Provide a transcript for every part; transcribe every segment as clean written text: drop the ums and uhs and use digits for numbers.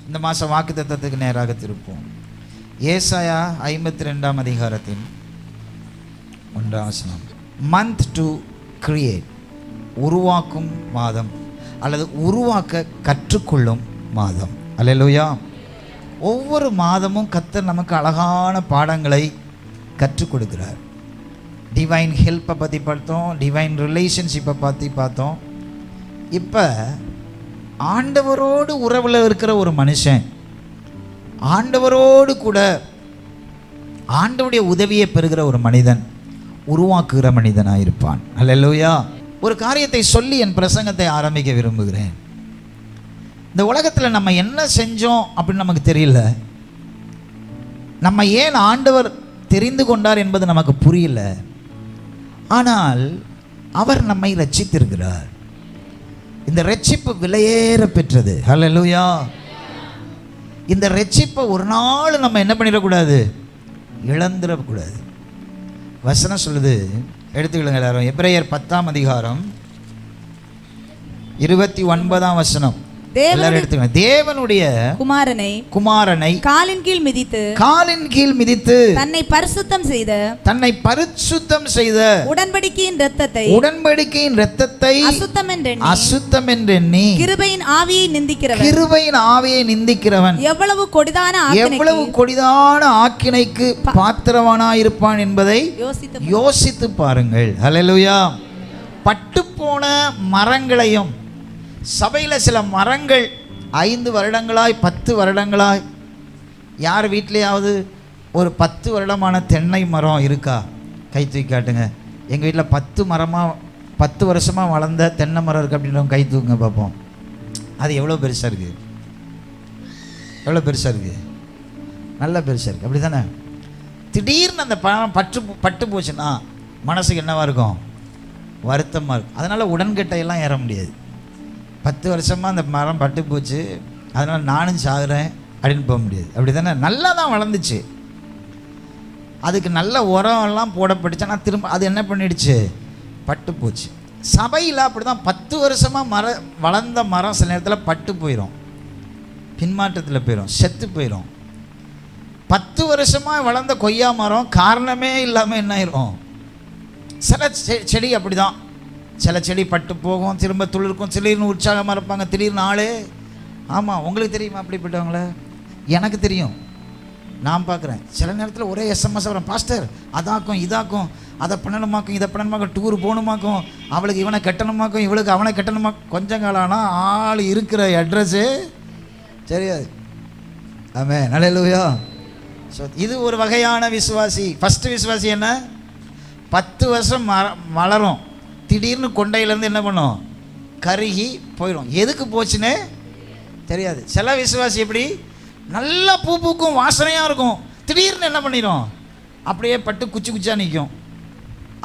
இந்த மாதம் வாக்குத்தத்தத்துக்கு நேராக திருப்போம். ஏசாயா 52 அதிகாரத்தின் 1 வசனம். மந்த் டு கிரியேட், உருவாக்கும் மாதம் அல்லது உருவாக்க கற்றுக்கொள்ளும் மாதம். அல்லேலூயா. ஒவ்வொரு மாதமும் கர்த்தர் நமக்கு அழகான பாடங்களை கற்றுக் கொடுக்கிறார். டிவைன் ஹெல்ப்பை பற்றி பார்த்தோம், டிவைன் ரிலேஷன்ஷிப்பை பற்றி பார்த்தோம். இப்போ ஆண்டவரோடு உறவில் இருக்கிற ஒரு மனுஷன் ஆண்டவரோடு கூட ஆண்டவருடைய உதவியை பெறுகிற ஒரு மனிதன் உருவாக்குகிற மனிதனாக இருப்பான். அல்லேலூயா. ஒரு காரியத்தை சொல்லி என் பிரசங்கத்தை ஆரம்பிக்க விரும்புகிறேன். இந்த உலகத்தில் நம்ம என்ன செஞ்சோம் அப்படின்னு நமக்கு தெரியல. நம்ம ஏன் ஆண்டவர் தெரிந்து கொண்டார் என்பது நமக்கு புரியல. ஆனால் அவர் நம்மை ரட்சித்திருக்கிறார். இந்த ரட்சிப்பு விலையேற பெற்றது. ஹல்லேலூயா. இந்த ரட்சிப்பை ஒரு நாள் நம்ம என்ன பண்ணிடக்கூடாது, இழந்துடக்கூடாது. வசனம் சொல்லுது, எடுத்துக்கிடுங்க எல்லாரும். எபிரேயர் 10 அதிகாரம் 29 வசனம். தேவனுடைய குமாரனை காலின் கீழ் மிதித்து தன்னை பரிசுத்தம் செய்த உடன்படிக்கையின் இரத்தத்தை அசுத்தம் என்றெண்ணி கிருபையின் ஆவியை நிந்திக்கிறவன் எவ்வளவு கொடிதான ஆக்கினைக்கு பாத்திரவானாயிருப்பான் என்பதை யோசித்து பாருங்கள். ஹல்லேலூயா. பட்டுப்போன மரங்களையும், சபையில் சில மரங்கள் 5 வருடங்களாய் 10 வருடங்களாய், யார் வீட்லையாவது ஒரு 10 வருடமான தென்னை மரம் இருக்கா? கை தூக்கி காட்டுங்க. எங்கள் வீட்டில் 10 வருஷமாக வளர்ந்த தென்னை மரம் இருக்குது அப்படின்றவங்க கை தூக்குங்க பார்ப்போம். அது எவ்வளோ பெருசாக இருக்குது, எவ்வளோ பெருசாக இருக்குது, நல்ல பெருசாக இருக்குது. அப்படி தானே? திடீர்னு அந்த பழம் பட்டு போச்சுன்னா மனசுக்கு என்னவாக இருக்கும்? வருத்தமாக இருக்கும். அதனால் உடன்கட்டையெல்லாம் ஏற முடியாது. 10 வருஷமாக அந்த மரம் பட்டு போச்சு, அதனால் நானும் சாகுறேன் அப்படின்னு போக முடியாது. அப்படி தானே? நல்லா தான் வளர்ந்துச்சு, அதுக்கு நல்ல உரம் எல்லாம் போடப்பட்டுச்சு. ஆனால் திரும்ப அது என்ன பண்ணிடுச்சு? பட்டு போச்சு. சபையில் அப்படி தான் 10 வருஷமாக வளர்ந்த மரம் சில நேரத்தில் பட்டு போயிடும், பின்மாற்றத்தில் போயிடும், செத்து போயிடும். 10 வருஷமாக வளர்ந்த கொய்யா மரம் காரணமே இல்லாமல் என்ன ஆயிரும்? சில செடி அப்படி தான். சில செடி பட்டு போகும், திரும்ப துளிர்க்கும், திடீர்னு உற்சாகமாக இருப்பாங்க, திடீர்னு ஆளே. ஆமாம், உங்களுக்கு தெரியுமா அப்படிப்பட்டவங்கள? எனக்கு தெரியும், நான் பார்க்குறேன். சில நேரத்தில் ஒரே SMS வரும், பாஸ்டர் அதாக்கும் இதாக்கும், அதை பண்ணணுமாக்கும் இதை பண்ணணுமாக்கும், டூர் போகணுமாக்கும், அவளுக்கு இவனை கட்டணுமாக்கும் இவளுக்கு அவனை கட்டணுமாக்கும். கொஞ்சம் காலம் ஆனால் ஆள் இருக்கிற அட்ரஸ்ஸு தெரியாது. ஆமே, அல்லேலூயா. ஸோ இது ஒரு வகையான விசுவாசி. ஃபஸ்ட்டு விசுவாசி என்ன? 10 வருஷம் வளரும், திடீர்னு கொண்டையிலேருந்து என்ன பண்ணும்? கருகி போயிடும். எதுக்கு போச்சுன்னே தெரியாது. சில விசுவாசி எப்படி? நல்லா பூ பூக்கும், வாசனையாக இருக்கும், திடீர்னு என்ன பண்ணிடும்? அப்படியே பட்டு குச்சாக நிற்கும்.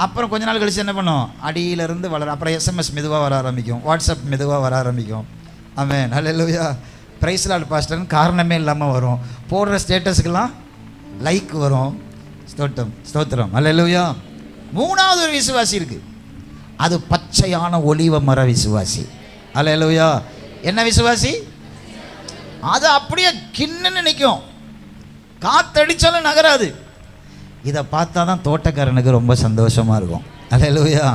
அப்புறம் கொஞ்ச நாள் கழிச்சு என்ன பண்ணும்? அடியிலேருந்து வளரும். அப்புறம் SMS மெதுவாக வர ஆரம்பிக்கும், வாட்ஸ்அப் மெதுவாக வர ஆரம்பிக்கும். ஆமென், அல்லேலூயா. பிரைஸ் லார்ட் பாஸ்டர்னு காரணமே இல்லாமல் வரும். போடுற ஸ்டேட்டஸுக்கெல்லாம் லைக் வரும். ஸ்தோத்திரம், அல்லேலூயா. 3வது ஒரு விசுவாசி இருக்குது, அது பச்சையான ஒலிவ மர விசுவாசி. அல்லேலூயா. என்ன விசுவாசி? அது அப்படியே கிண்ணுன்னு நிற்கும், காத்தடிச்சாலும் நகராது. இதை பார்த்தா தான் தோட்டக்காரனுக்கு ரொம்ப சந்தோஷமாக இருக்கும். அல்லேலூயா.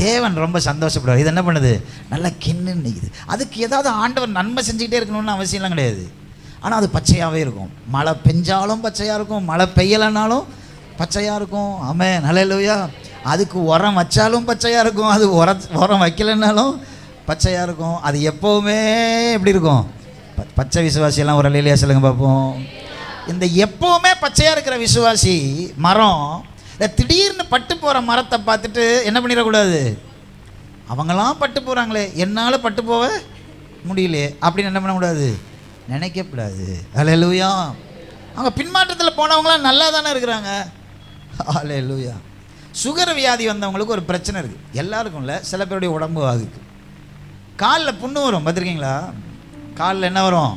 தேவன் ரொம்ப சந்தோஷப்படுவார். இது என்ன பண்ணுது? நல்லா கிண்ணுன்னு நிற்குது. அதுக்கு ஏதாவது ஆண்டவர் நன்மை செஞ்சுக்கிட்டே இருக்கணும்னு அவசியம்லாம் கிடையாது. ஆனால் அது பச்சையாகவே இருக்கும். மழை பெஞ்சாலும் பச்சையாக இருக்கும், மழை பெய்யலைனாலும் பச்சையாக இருக்கும். ஆமென், அல்லேலூயா. அதுக்கு உரம் வச்சாலும் பச்சையாக இருக்கும், அது உரம் வைக்கலைன்னாலும் பச்சையாக இருக்கும். அது எப்போவுமே எப்படி இருக்கும்? பச்சை விசுவாசியெல்லாம் ஒரு அல்லேலூயா சொல்லுங்க பார்ப்போம். இந்த எப்போவுமே பச்சையாக இருக்கிற விசுவாசி மரம் திடீர்னு பட்டு போகிற மரத்தை பார்த்துட்டு என்ன பண்ணிடக்கூடாது? அவங்களாம் பட்டு போகிறாங்களே, என்னால் பட்டு போக முடியலையே அப்படின்னு என்ன பண்ணக்கூடாது? நினைக்கக்கூடாது. அல்லேலூயா. அவங்க பின்மாற்றத்தில் போனவங்களாம் நல்லா தானே இருக்கிறாங்க. அல்லேலூயா. சுகர் வியாதி வந்தவங்களுக்கு ஒரு பிரச்சனை இருக்குது, எல்லாருக்கும் இல்லை, சில பேருடைய உடம்பு ஆகுது. காலில் புண்ணு வரும், பார்த்துருக்கீங்களா? காலில் என்ன வரும்?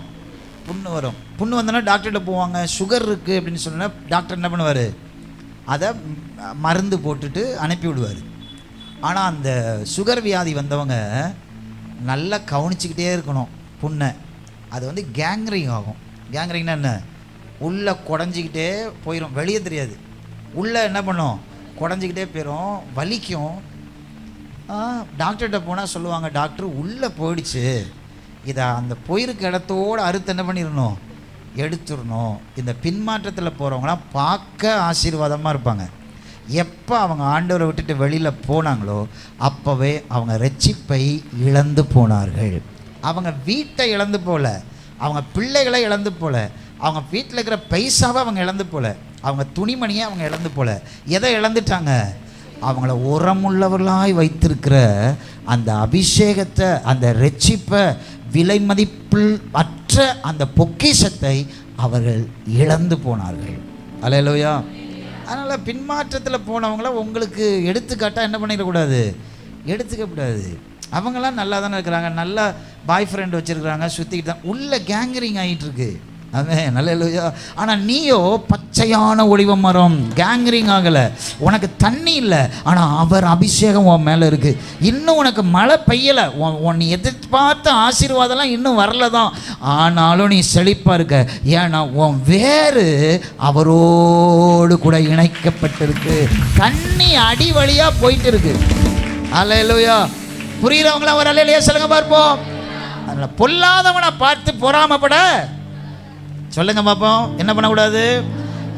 புண்ணு வரும். புண்ணு வந்தோன்னா டாக்டர்கிட்ட போவாங்க. சுகர் இருக்குது அப்படின்னு சொன்னால் டாக்டர் என்ன பண்ணுவார்? அதை மருந்து போட்டுட்டு அனுப்பி விடுவார். ஆனால் அந்த சுகர் வியாதி வந்தவங்க நல்லா கவனிச்சுக்கிட்டே இருக்கணும் புண்ணை. அது வந்து கேங்க்ரிங் ஆகும். கேங்க்ரிங்னா என்ன? உள்ளே குடஞ்சிக்கிட்டே போயிடும், வெளியே தெரியாது. உள்ளே என்ன பண்ணும்? குடஞ்சிக்கிட்டே போயிடும், வலிக்கும். டாக்டர்கிட்ட போனால் சொல்லுவாங்க, டாக்டர் உள்ளே போயிடுச்சு, இதை அந்த போயிருக்க இடத்தோடு அறுத்து என்ன பண்ணிடணும்? எடுத்துடணும். இந்த பின்மாற்றத்தில் போகிறவங்களாம் பார்க்க ஆசீர்வாதமாக இருப்பாங்க. எப்போ அவங்க ஆண்டவரை விட்டுட்டு வெளியில் போனாங்களோ அப்போவே அவங்க ரட்சிப்பை இழந்து போனார்கள். அவங்க வீட்டை இழந்து போகல, அவங்க பிள்ளைகளை இழந்து போகல, அவங்க வீட்டில் இருக்கிற பைசாவை அவங்க இழந்து போகல, அவங்க துணிமணியை அவங்க இழந்து போகல. எதை இழந்துட்டாங்க? அவங்கள உரமுள்ளவர்களாய் வைத்திருக்கிற அந்த அபிஷேகத்தை, அந்த ரட்சிப்பை, விலை மதிப்பில் அற்ற அந்த பொக்கிஷத்தை அவர்கள் இழந்து போனார்கள். அல்லேலூயா. அதனால் பின்மாற்றத்தில் போனவங்கள உங்களுக்கு எடுத்துக்காட்டாக என்ன பண்ணிடக்கூடாது? எடுத்துக்கக்கூடாது. அவங்களாம் நல்லா தானே இருக்கிறாங்க, நல்லா பாய் ஃப்ரெண்ட் வச்சுருக்கிறாங்க, சுற்றிக்கிட்டு தான். உள்ள கேங்கரிங் ஆகிட்டுருக்கு. அதான் நல்ல. ஆனால் நீயோ பச்சையான ஒளிவ மரம், கேங்கரிங் ஆகலை, உனக்கு தண்ணி இல்லை, ஆனால் அவர் அபிஷேகம் உன் மேலே இருக்குது. இன்னும் உனக்கு மழை பெய்யலை, நீ எதிர்பார்த்த ஆசீர்வாதம்லாம் இன்னும் வரல தான், ஆனாலும் நீ செழிப்பாக இருக்க. ஏன்னா உன் வேறு அவரோடு கூட இணைக்கப்பட்டிருக்கு. தண்ணி அடி வழியாக போயிட்டு இருக்கு. அல்லேலூயா. புரியுறவங்களாம் ஒரு அல்லேலூயா சொல்லுங்க பார்ப்போம். அதனால் பொல்லாதவனை பார்த்து பொறாமப்பட சொல்லுங்க பார்ப்போம். என்ன பண்ணக்கூடாது?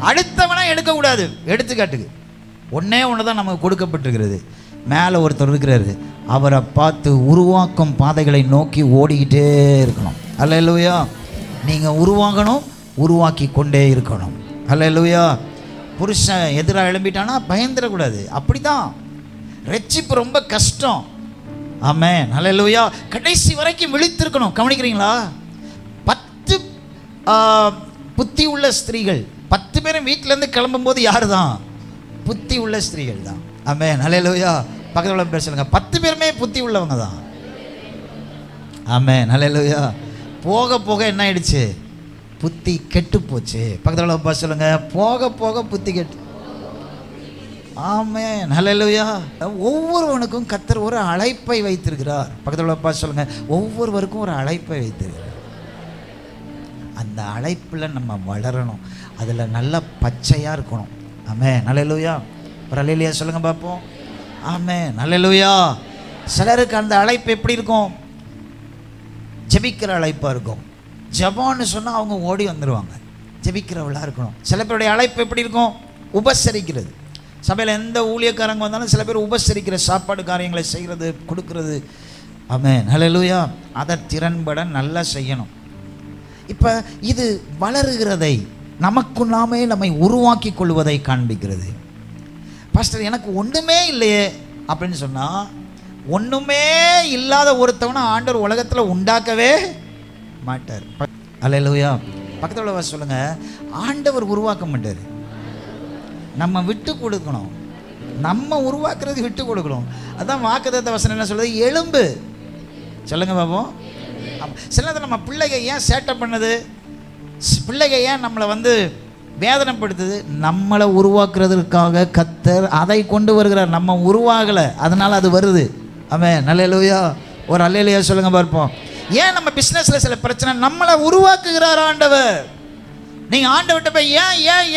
அடுத்தவனை எடுக்கக்கூடாது. எடுத்துக்காட்டுக்கு ஒன்றே ஒன்று தான் நமக்கு கொடுக்கப்பட்டிருக்கிறது. மேலே ஒருத்தர் இருக்கிறாரு, அவரை பார்த்து உருவாக்கும் பாதைகளை நோக்கி ஓடிக்கிட்டே இருக்கணும். அல்லேலூயா. நீங்கள் உருவாகணும், உருவாக்கி கொண்டே இருக்கணும். அல்லேலூயா. புருஷன் எதிராக எழும்பிட்டானா பயந்துடக்கூடாது. அப்படி தான் ரட்சிப்பு ரொம்ப கஷ்டம். ஆமென். அல்லேலூயா. கடைசி வரைக்கும் விழித்திருக்கணும். கவனிக்கிறீங்களா? 10 புத்தி உள்ள ஸ்திரீகள், 10 பேரும் வீட்டிலேருந்து கிளம்பும்போது யார் தான்? புத்தி உள்ள ஸ்திரீகள் தான். ஆமென். அல்லேலூயா. பக்கத்தில் உள்ள பேர் சொல்லுங்க, 10 பேருமே புத்தி உள்ளவங்க தான். ஆமென். அல்லேலூயா. போக போக என்ன ஆயிடுச்சு? புத்தி கெட்டு போச்சு. பக்கத்தில் உள்ள பேர் சொல்லுங்க, போக போக புத்தி கெட்டு. ஆமென். அல்லேலூயா. ஒவ்வொருவனுக்கும் கர்த்தர் ஒரு அழைப்பை வைத்திருக்கிறார். பக்கத்தில் உள்ள பேர் சொல்லுங்க, ஒவ்வொருவருக்கும் ஒரு அழைப்பை வைத்திருக்கிறார். அந்த அழைப்பில் நம்ம வளரணும், அதில் நல்லா பச்சையாக இருக்கணும். ஆமென். அல்லேலூயா. ஒரு அல்லேலூயா சொல்லுங்க பார்ப்போம். ஆமென். அல்லேலூயா. சிலருக்கு அந்த அழைப்பு எப்படி இருக்கும்? ஜெபிக்கிற அழைப்பாக இருக்கும். ஜெபம்னு சொன்னால் அவங்க ஓடி வந்துடுவாங்க. ஜெபிக்கிறவளாக இருக்கணும். சில பேருடைய அழைப்பு எப்படி இருக்கும்? உபசரிக்கிறது. சபையில் எந்த ஊழியக்காரங்க வந்தாலும் சில பேர் உபசரிக்கிற, சாப்பாடு காரியங்களை செய்கிறது, கொடுக்கறது. ஆமென். அல்லேலூயா. அதை திறன்பட நல்லா செய்யணும். இப்போ இது வளருகிறதை, நமக்கு நாமே நம்மை உருவாக்கி கொள்வதை காண்பிக்கிறது. பாஸ்டர் எனக்கு ஒன்றுமே இல்லையே அப்படின்னு சொன்னால், ஒன்றுமே இல்லாத ஒருத்தவனை ஆண்டவர் உலகத்தில் உண்டாக்கவே மாட்டார். அல்லேலூயா. பக்கத்தில் உள்ள சொல்லுங்க, ஆண்டவர் உருவாக்க மாட்டார், நம்ம விட்டு கொடுக்கணும். நம்ம உருவாக்குறது விட்டு கொடுக்கணும். அதான் வாக்குத்தத்த வசனம் என்ன சொல்லுது? எலும்பு. சொல்லுங்க பாப்போம். சில நேரத்தில் நம்ம பிள்ளைங்க ஏன் சேட்டை பண்ணுது, பிள்ளைங்க ஏன் நம்மளை வந்து வேதனைப்படுத்துது? நம்மளை உருவாக்குறதுக்காக கர்த்தர் அதை கொண்டு வருகிறார். நம்ம உருவாகலை, அதனால் அது வருது. ஆமென். அல்லேலூயா. ஒரு அல்லேலூயா சொல்லுங்க பார்ப்போம். ஏன் நம்ம பிஸ்னஸில் சில பிரச்சனை? நம்மளை உருவாக்குகிறார் ஆண்டவர். நீங்கள் ஆண்டவர்கிட்ட போய்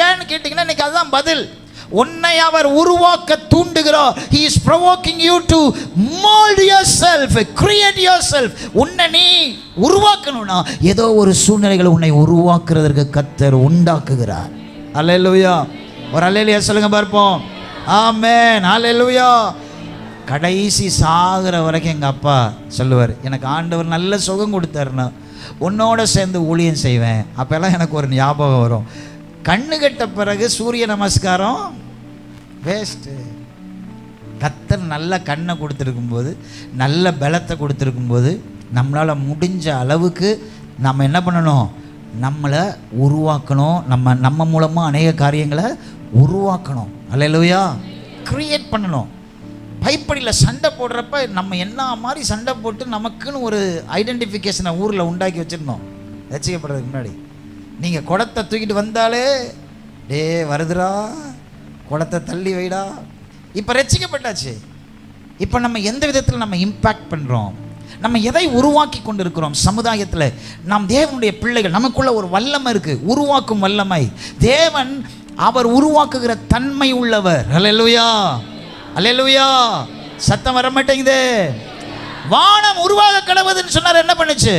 ஏன்னு கேட்டிங்கன்னா இன்றைக்கி அதுதான் பதில். உன்னை அவர் உருவாக்க தூண்டுகிறார். He is provoking you to mold yourself, create yourself. உன்னை நீ உருவாக்கணும்னா ஏதோ ஒரு சூழ்நிலைகளை உன்னை உருவாக்குறதற்கு கர்த்தர் உண்டாக்குகிறார். அல்லேலூயா. ஒரு அல்லேலூயா சொல்லுங்க பார்ப்போம். ஆமென். அல்லேலூயா. கடைசி சாகிற வரைக்கும் எங்கள் அப்பா சொல்லுவார், எனக்கு ஆண்டவர் நல்ல சுகம் கொடுத்தாருன்னா உன்னோட சேர்ந்து ஊழியம் செய்வேன். அப்போல்லாம் எனக்கு ஒரு ஞாபகம் வரும், கண்ணு கட்ட பிறகு சூரிய நமஸ்காரம் வேஸ்ட்டு. கர்த்தர் நல்ல கண்ணை கொடுத்துருக்கும்போது, நல்ல பலத்தை கொடுத்துருக்கும்போது, நம்மளால் முடிஞ்ச அளவுக்கு நம்ம என்ன பண்ணணும்? நம்மளை உருவாக்கணும். நம்ம மூலமாக அநேக காரியங்களை உருவாக்கணும். அல்லேலூயா. கிரியேட் பண்ணணும். பைப்படியில் சண்டை போடுறப்ப நம்ம என்ன மாதிரி சண்டை போட்டு நமக்குன்னு ஒரு ஐடென்டிஃபிகேஷனை ஊரில் உண்டாக்கி வச்சுருந்தோம். ரசிக்கப்படுறதுக்கு முன்னாடி நீங்கள் குடத்தை தூக்கிட்டு வந்தாலே டே வருதுடா, குடத்தை தள்ளி வைடா. இப்போ ரசிக்கப்பட்டாச்சு. இப்போ நம்ம எந்த விதத்தில் நம்ம இம்பேக்ட் பண்ணுறோம், நம்ம எதை உருவாக்கி கொண்டிருக்கிறோம் சமுதாயத்தில்? நாம் தேவனுடைய பிள்ளைகள், நமக்குள்ள ஒரு வல்லமை இருக்குது, உருவாக்கும் வல்லமை. தேவன் அவர் உருவாக்குகிற தன்மை உள்ளவர். அல்லேலூயா, அல்லேலூயா. சத்தம் வர மாட்டேங்குது. வானம் உருவாக கடவுதுன்னு சொன்னார். என்ன பண்ணுச்சு?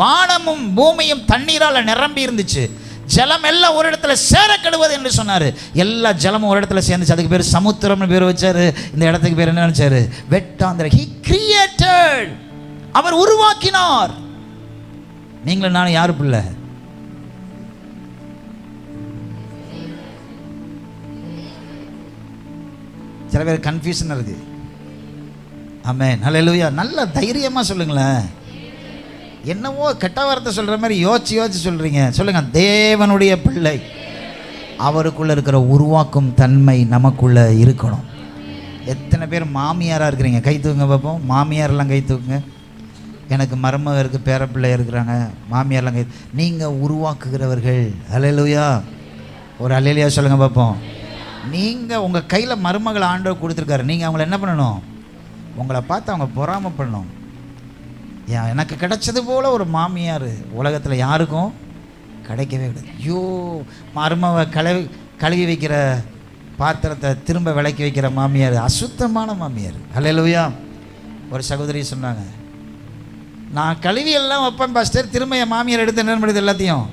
வானமும் பூமியும் தண்ணீரால் நிரம்பி இருந்துச்சு. ஜலம் எல்லாம் ஒரு இடத்துல சேர கடுவது என்று சொன்னார். எல்லா ஜலமும் ஒரு இடத்துல சேர்ந்துச்சு. அதுக்கு பேர் சமுத்திரம்னு பேர் வச்சாரு. இந்த இடத்துக்கு பேர் என்ன நினைச்சாரு? வெட்டாந்திர. He created. அவர் உருவாக்கினார். நீங்களும் நானும் யாரு பிள்ளை? சில பேர் கன்ஃபியூஷன் இருக்கு. ஆமென், ஹல்லேலூயா. நல்ல தைரியமா சொல்லுங்களேன். என்னவோ கெட்ட வார்த்தை சொல்கிற மாதிரி யோசிச்சு சொல்கிறீங்க. சொல்லுங்கள், தேவனுடைய பிள்ளை. அவருக்குள்ளே இருக்கிற உருவாக்கும் தன்மை நமக்குள்ளே இருக்கணும். எத்தனை பேர் மாமியாராக இருக்கிறீங்க? கை தூக்குங்க பார்ப்போம். மாமியாரெல்லாம் கை தூக்குங்க. எனக்கு மருமக இருக்குது, பேரப்பிள்ளை இருக்கிறாங்க, மாமியாரெல்லாம் கை. நீங்கள் உருவாக்குகிறவர்கள். அல்லேலூயா. ஒரு அல்லேலூயா சொல்லுங்கள் பார்ப்போம். நீங்கள் உங்கள் கையில் மருமகளை ஆண்டவர் கொடுத்துருக்காரு. நீங்கள் அவங்கள என்ன பண்ணணும்? உங்களை பார்த்து அவங்க பொறாமைப்படணும். எனக்கு கிடைச்சது போல் ஒரு மாமியார் உலகத்தில் யாருக்கும் கிடைக்கவே கிடையாது. ஐயோ, மருமவை கழுவி வைக்கிற பாத்திரத்தை திரும்ப விளக்கி வைக்கிற மாமியார் அசுத்தமான மாமியார். அல்லேலூயா. ஒரு சகோதரி சொன்னாங்க, நான் கழுவி எல்லாம் வைப்பேன் பாஸ்டர், திரும்ப என் மாமியார் எடுத்து என்ன பண்ணுது எல்லாத்தையும்,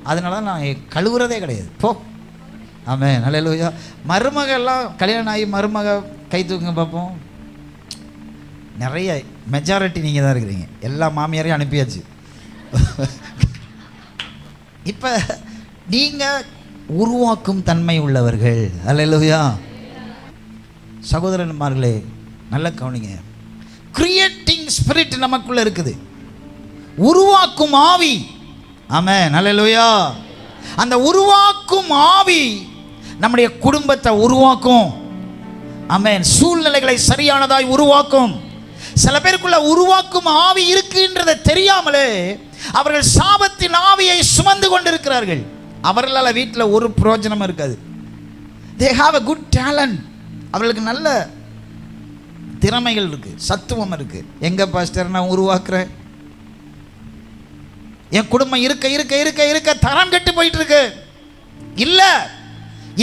அதனால தான் நான் கழுவுறதே கிடையாது போ. ஆமென், அல்லேலூயா. மருமகெல்லாம் கல்யாணம் ஆகி மருமக கை தூக்குங்க பார்ப்போம். நிறைய மெஜாரிட்டி நீங்கள் தான் இருக்கிறீங்க. எல்லா மாமியாரையும் அனுப்பியாச்சு. இப்போ நீங்கள் உருவாக்கும் தன்மை உள்ளவர்கள். அல்லேலூயா. சகோதரன்மார்களே, நல்ல கவனிங்க. கிரியேட்டிங் ஸ்பிரிட் நமக்குள்ள இருக்குது, உருவாக்கும் ஆவி. ஆமென், அல்லேலூயா. அந்த உருவாக்கும் ஆவி நம்முடைய குடும்பத்தை உருவாக்கும். ஆமென். சூழ்நிலைகளை சரியானதாய் உருவாக்கும். சில பேருக்குள்ள உருவாக்கும் ஆவி இருக்குன்றதை தெரியாமலே அவர்கள் சாபத்தின் ஆவியை சுமந்து கொண்டிருக்கிறார்கள். அவர்களால் வீட்டில் ஒரு பிரயோஜனம் இருக்காது. they have a good talent. அவர்களுக்கு நல்ல திறமைகள் இருக்கு, சத்துவம் இருக்கு. எங்க பாஸ்டர் நான் உருவாக்குறேன், என் குடும்பம் இருக்க இருக்க இருக்க இருக்க தரம் கெட்டு போயிட்டு இருக்கு. இல்ல,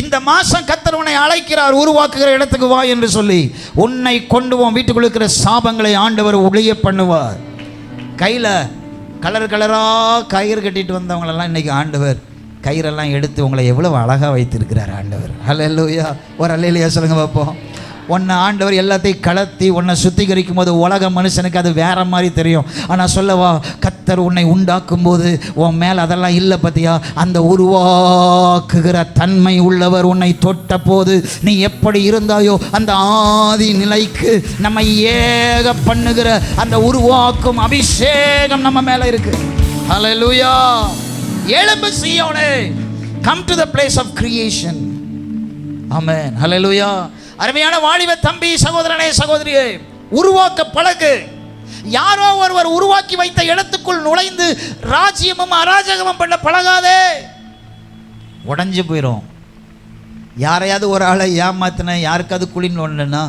இந்த மாசம் கர்த்தர் உன்னை அழைக்கிறார், உருவாக்குகிற இடத்துக்கு வா என்று சொல்லி உன்னை கொண்டு போவோம். வீட்டுக்குள்ள இருக்கிற சாபங்களை ஆண்டவர் ஒளிய பண்ணுவார். கையில் கலர் கலராக கயிறு கட்டிட்டு வந்தவங்களெல்லாம் இன்னைக்கு ஆண்டவர் கயிறெல்லாம் எடுத்து உங்களை எவ்வளவு அழகாக வைத்திருக்கிறார் ஆண்டவர். அல்லேலூயா. ஒரு அல்லேலூயா சொல்லுங்க பார்ப்போம். உன்னை ஆண்டவர் எல்லாத்தையும் கலத்தி உன்னை சுத்திகரிக்கும் போது உலக மனுஷனுக்கு அது வேற மாதிரி தெரியும். ஆனால் சொல்லவா, கர்த்தர் உன்னை உண்டாக்கும் போது உன் மேலே அதெல்லாம் இல்லை. பார்த்தியா, அந்த உருவாக்குகிற தன்மை உள்ளவர் உன்னை தொட்ட போது நீ எப்படி இருந்தாயோ அந்த ஆதி நிலைக்கு நம்ம ஏக பண்ணுகிற அந்த உருவாக்கும் அபிஷேகம் நம்ம மேலே இருக்கு. ஹல்லேலூயா. எழும்பு சீயோனே, come to the place of creation. Amen, hallelujah. அருமையான வாலிப தம்பி, சகோதரனே, சகோதரியே, உருவாக்க பழகு. யாரோ ஒருவர் உருவாக்கி வைத்த இடத்துக்குள் நுழைந்து ராஜ்யமும் அராஜகமும் பண்ண பழகாதே. உடஞ்சு போயிடும். யாரையாவது ஒரு ஆளை ஏமாத்தின, யாருக்காவது குளின்னு ஒன்றுன்னா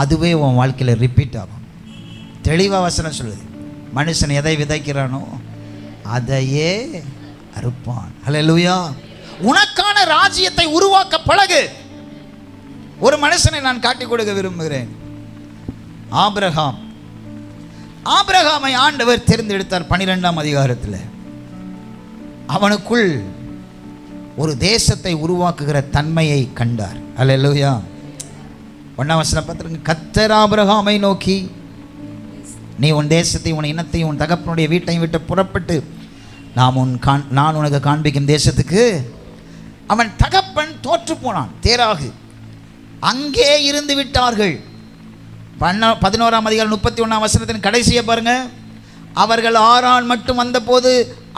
அதுவே உன் வாழ்க்கையில் ரிப்பீட் ஆகும். தெளிவாக வசனம் சொல்லுது, மனுஷன் எதை விதைக்கிறானோ அதையே அறுப்பான். அல்லேலூயா. உனக்கான ராஜ்யத்தை உருவாக்க பழகு. ஒரு மனுஷனை நான் காட்டிக் கொடுக்க விரும்புகிறேன். ஆபிரகாமை ஆண்டவர் தேர்ந்தெடுத்தார் 12ஆம் அதிகாரத்தில். அவனுக்குள் ஒரு தேசத்தை உருவாக்குகிற தன்மையை கண்டார். அல்லேலூயா. 1ஆம் வசனம் பார்த்துருங்க. கர்த்தர் ஆபிரகாமை நோக்கி, நீ உன் தேசத்தையும் உன் இனத்தையும் உன் தகப்பனுடைய வீட்டையும் விட்டு புறப்பட்டு நான் உனக்கு காண்பிக்கும் தேசத்துக்கு. அவன் தகப்பன் தோற்று போனான், தேராகு. அங்கே இருந்து விட்டார்கள். 11ஆம் அதிகாரம் 31ஆம் வசனத்தின் கடைசியை பாருங்க. அவர்கள் ஆரான் மட்டும் வந்தபோது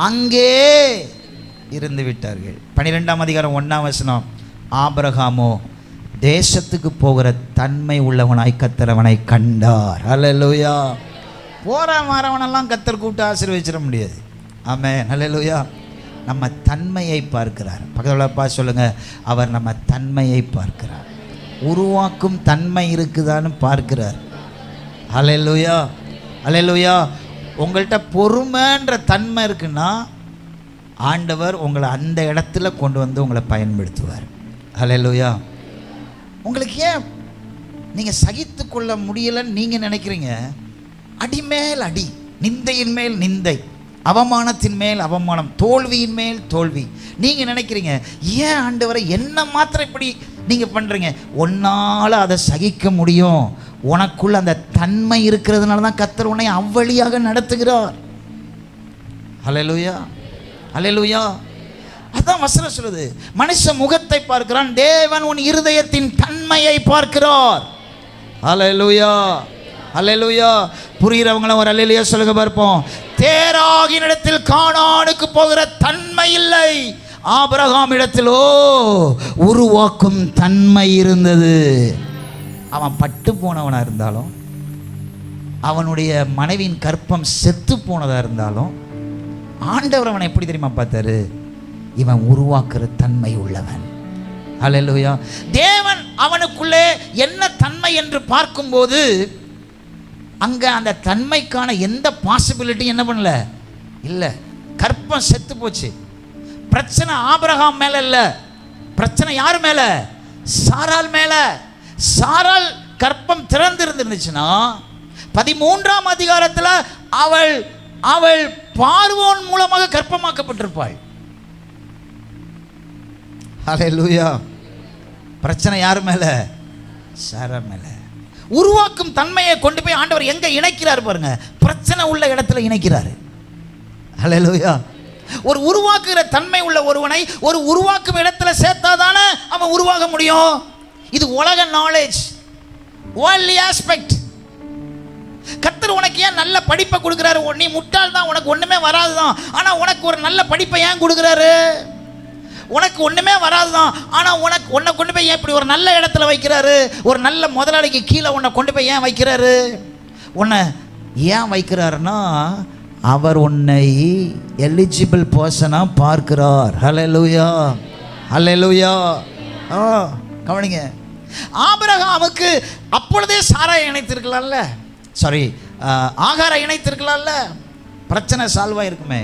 அங்கே இருந்து விட்டார்கள். 12ஆம் அதிகாரம் 1ஆம் வசனம். ஆபிரகாமோ தேசத்துக்கு போகிற தன்மை உள்ளவனாய் கர்த்தர் அவனை கண்டார். அல்லேலூயா. போற வரவனெல்லாம் கர்த்தர் கூப்பிட்டு ஆசீர்வதிச்சிட முடியாது. ஆமென், அல்லேலூயா. நம்ம தன்மையை பார்க்கிறார். பக்கத்தில் சொல்லுங்க, அவர் நம்ம தன்மையை பார்க்கிறார். உருவாக்கும் தன்மை இருக்குதான்னு பார்க்கிறார். ஹல்லேலூயா, ஹல்லேலூயா. உங்கள்கிட்ட பொறுமைன்ற தன்மை இருக்குன்னா ஆண்டவர் உங்களை அந்த இடத்துல கொண்டு வந்து உங்களை பயன்படுத்துவார். ஹல்லேலூயா. உங்களுக்கு ஏன் நீங்கள் சகித்து கொள்ள முடியலைன்னு நீங்கள் நினைக்கிறீங்க? அடிமேல் அடி, நிந்தையின் மேல் நிந்தை, அவமானத்தின் மேல் அவமானம், தோல்வியின் மேல் தோல்வி. நீங்கள் நினைக்கிறீங்க ஏன் ஆண்டவரை என்ன மாத்திரம் இப்படி நீங்கள் பண்ணுறீங்க? உன்னால் அதை சகிக்க முடியும். உனக்குள்ள அந்த தன்மை இருக்கிறதுனால தான் கர்த்தர் உன்னை அவ்வழியாக நடத்துகிறார். ஹல்லேலூயா, ஹல்லேலூயா. அதான் வசனம் சொல்லுது, மனுஷ முகத்தை பார்க்கிறான், தேவன் உன் இருதயத்தின் தன்மையை பார்க்கிறார். ஹல்லேலூயா, ஹல்லேலூயா. புரிகிறவங்களும் ஒரு அல்லேலூயா சொல்லுங்க பார்ப்போம். தேராகின் இடத்தில் கானானுக்கு போகிற தன்மை இல்லை, ஆபிரகாம் இடத்திலோ உருவாக்கும் தன்மை இருந்தது. அவன் பட்டு போனவனா இருந்தாலும், அவனுடைய மனைவியின் கற்பம் செத்து போனதா இருந்தாலும், ஆண்டவர் அவனை எப்படி தெரியுமா பார்த்தாரு? இவன் உருவாக்குற தன்மை உள்ளவன். ஹல்லேலூயா. தேவன் அவனுக்குள்ளே என்ன தன்மை என்று பார்க்கும்போது அங்க அந்த தன்மைக்கான எந்த பாசிபிலிட்டி என்ன பண்ணல, இல்லை. கற்பம் செத்து போச்சு. பிரச்சனை ஆபிரகாம் மேல இல்ல, பிரச்சனை யார் மேல? சாராள் மேல. சாராள் கற்பம் திறந்திருந்துச்சுன்னா 13ஆம் அதிகாரத்தில் அவள் அவள் பார்வோன் மூலமாக கற்பமாக்கப்பட்டிருப்பாள். ஹல்லேலூயா. பிரச்சனை யார் மேல? சாரா மேல. உருவாக்கும் தன்மையை கொண்டு போய் ஆண்டவர் எங்க இணைக்கிறார் பாருங்க, பிரச்சனை உள்ள இடத்துல இணைக்கிறாரு. ஹல்லேலூயா. ஒரு உருவாக்குகிற தன்மை உள்ள ஒருவனை ஒரு உருவாக்கும் இடத்துல சேர்த்தாதானே அவன் உருவாக முடியும். இது உலக நாலேஜ், வேர்ல்ட்லி ஆஸ்பெக்ட். கர்த்தர் உனக்கு ஏன் நல்ல படிப்பை கொடுக்குறாரு? நீ முட்டாள் தான், உனக்கு ஒன்றுமே வராது தான். ஆனால் உனக்கு ஒரு நல்ல படிப்பை ஏன் கொடுக்குறாரு? உனக்கு ஒன்றுமே வராது தான், ஆனால் உன்னை கொண்டு போய் ஏன் இப்படி ஒரு நல்ல இடத்துல வைக்கிறாரு? ஒரு நல்ல முதலாளிக்கு கீழே உன்னை கொண்டு போய் ஏன் வைக்கிறாரு? உன்னை ஏன் வைக்கிறாருன்னா அவர் உன்னை எலிஜிபிள் பர்சனாக பார்க்கிறார். ஹல்லேலூயா, ஹல்லேலூயா. கவனிங்க, ஆபிரகாமுக்கு அப்பொழுதே சாராயை இணைத்திருக்கலாம்ல, ஆகாரை இணைத்திருக்கலாம்ல, பிரச்சனை சால்வ் ஆயிருக்குமே.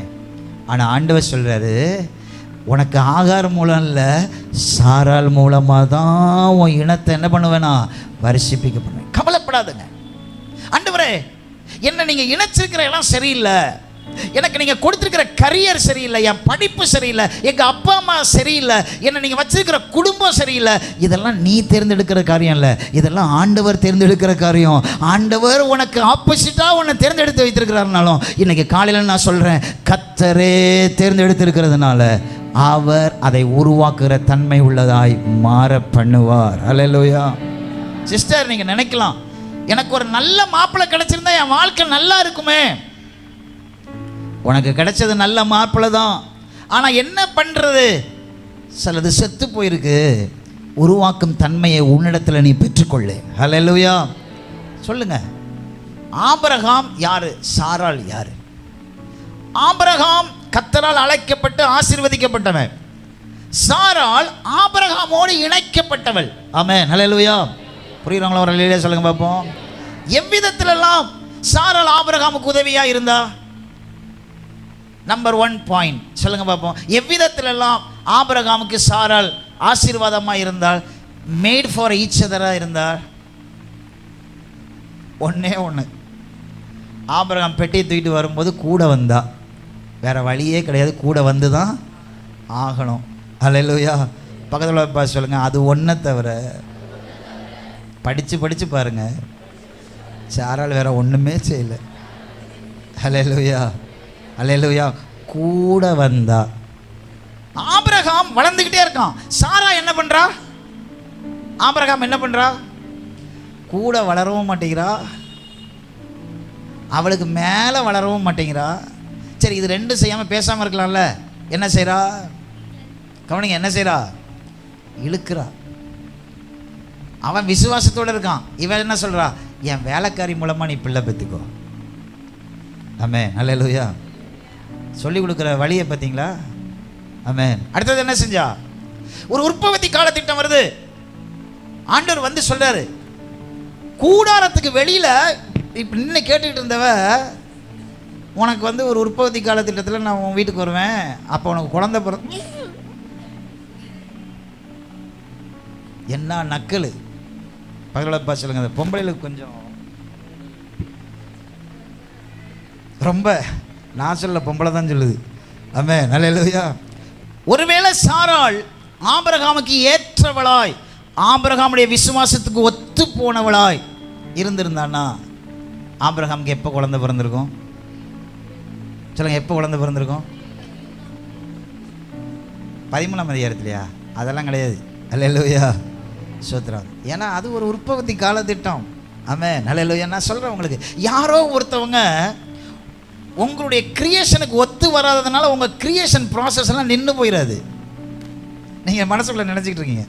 ஆனால் ஆண்டவர் சொல்றாரு, உனக்கு ஆகார் மூலம் இல்லை, சாராள் மூலமாக தான் உன் இனத்தை என்ன பண்ணுவேனா, வரிசைப்பிக்க பண்ணுவேன். கவலைப்படாதுங்க. ஆண்டவரே, என்ன நீங்கள் இணைச்சிருக்கிற இடம் சரியில்லை, எனக்கு நீங்கள் கொடுத்துருக்கிற கரியர் சரியில்லை, என் படிப்பு சரியில்லை, எங்கள் அப்பா அம்மா சரியில்லை, என்னை நீங்கள் வச்சிருக்கிற குடும்பம் சரியில்லை. இதெல்லாம் நீ தேர்ந்தெடுக்கிற காரியம் இல்லை, இதெல்லாம் ஆண்டவர் தேர்ந்தெடுக்கிற காரியம். ஆண்டவர் உனக்கு ஆப்போசிட்டாக உன்னை தேர்ந்தெடுத்து வைத்திருக்கிறாருனாலும் இன்னைக்கு காலையில் நான் சொல்கிறேன், கர்த்தரே தேர்ந்தெடுத்திருக்கிறதுனால அவர் அதை உருவாக்குகிற தன்மை உள்ளதாய் மாற பண்ணுவார். ஹல்லேலூயா. சிஸ்டர், நீங்கள் நினைக்கலாம், எனக்கு ஒரு நல்ல மாப்பிள்ளை கிடைச்சிருந்தா என் வாழ்க்கை நல்லா இருக்குமே. உனக்கு கிடைச்சது நல்ல மாப்பிள்ளை தான், ஆனால் என்ன பண்ணுறது, சிலது செத்து போயிருக்கு. உருவாக்கும் தன்மையை உன்னிடத்தில் நீ பெற்றுக்கொள்ளு. ஹல்லேலூயா. சொல்லுங்க, ஆபிரகாம் யாரு? சாராள் யாரு? ஆபிரகாம் கர்த்தரால் அழைக்கப்பட்டு ஆசீர்வதிக்கப்பட்டவன். சாராள் ஆபிரகாமோடு இணைக்கப்பட்டவள். ஆமென், ஹல்லேலூயா. புரியுறாங்களா? ஒரு அல்லேலூயா சொல்லுங்க பார்ப்போம். எவ்விதத்திலெல்லாம் சாராள் ஆபிரகாமுக்கு உதவியா இருந்தா? நம்பர் 1 பாயிண்ட் சொல்லுங்க பார்ப்போம். எவ்விதத்திலெல்லாம் ஆபிரகாமுக்கு சாராள் ஆசீர்வாதமாக இருந்தால், மேட் ஃபார் ஈச் அதராக இருந்தால்? ஒன்னே ஒன்று, ஆபிரகாம் பெட்டியை தூக்கிட்டு வரும்போது கூட வந்தா, வேற வழியே கிடையாது, கூட வந்து தான் ஆகணும். ஹல்லேலூயா. பக்கத்தில் பார்த்து சொல்லுங்க, அது ஒன்றை தவிர. படித்து பாருங்க, சாராள் வேற ஒன்றுமே செய்யலை. ஹல்லேலூயா, ஹல்லேலூயா. கூட வந்தா. ஆபிரகாம் வளர்ந்துக்கிட்டே இருக்கான், சாரா என்ன பண்ணுறா? ஆபிரகாம் என்ன பண்ணுறா? கூட வளரவும் மாட்டேங்கிறா, அவளுக்கு மேலே வளரவும் மாட்டேங்கிறா. சரி, இது ரெண்டும் செய்யாமல் பேசாமல் இருக்கலாம்ல. என்ன செய்கிறா? கவனிங்க, என்ன செய்கிறா? இழுக்கிறா. அவன் விசுவாசத்தோடு இருக்கான், இவன் என்ன சொல்கிறா? என் வேலைக்காரி மூலமாக நீ பிள்ளை பெற்றுக்கோ. ஆமென், ஹல்லேலூயா. சொல்லி கொடுக்குற வழியை பார்த்தீங்களா? ஆமென். அடுத்தது என்ன செஞ்சா? ஒரு உற்பத்தி காலத்திட்டம் வருது. ஆண்டவர் வந்து சொல்றாரு, கூடாரத்துக்கு வெளியில இப்ப நின்று கேட்டுக்கிட்டு இருந்தவ, உனக்கு வந்து ஒரு உற்பத்தி கால திட்டத்தில் நான் உன் வீட்டுக்கு வருவேன், அப்போ உனக்கு குழந்தை பிறகு என்ன நக்கல். பகலப்பா சொல்லுங்க, அந்த பொம்பளைகளுக்கு கொஞ்சம் ரொம்ப, நான் சொல்ல பொம்பளை தான் சொல்லுது. ஆமென், அல்லேலூயா. ஒருவேளை சாராள் ஆபிரகாமுக்கு ஏற்றவளாய், ஆபிரகாமுடைய விசுவாசத்துக்கு ஒத்து போனவளாய் இருந்திருந்தான்னா ஆபிரகாமுக்கு எப்போ குழந்தை பிறந்திருக்கும்? சொல்லுங்க, எப்போ குழந்தை பிறந்திருக்கும்? 13ஆம் அதிகாரத்திலையா? அதெல்லாம் கிடையாது. அல்லேலூயா, சோத்ரா. ஏன்னா அது ஒரு உற்பத்தி காலத்திட்டம். ஆமென், அல்லேலூயா. நான் சொல்கிறேன் உங்களுக்கு, யாரோ ஒருத்தவங்க உங்களுடைய கிரியேஷனுக்கு ஒத்து வராததுனால உங்கள் கிரியேஷன் ப்ராசஸ் எல்லாம் நின்று போயிடாது. நீங்கள் மனசுக்குள்ள நினச்சிக்கிட்டு இருக்கீங்க,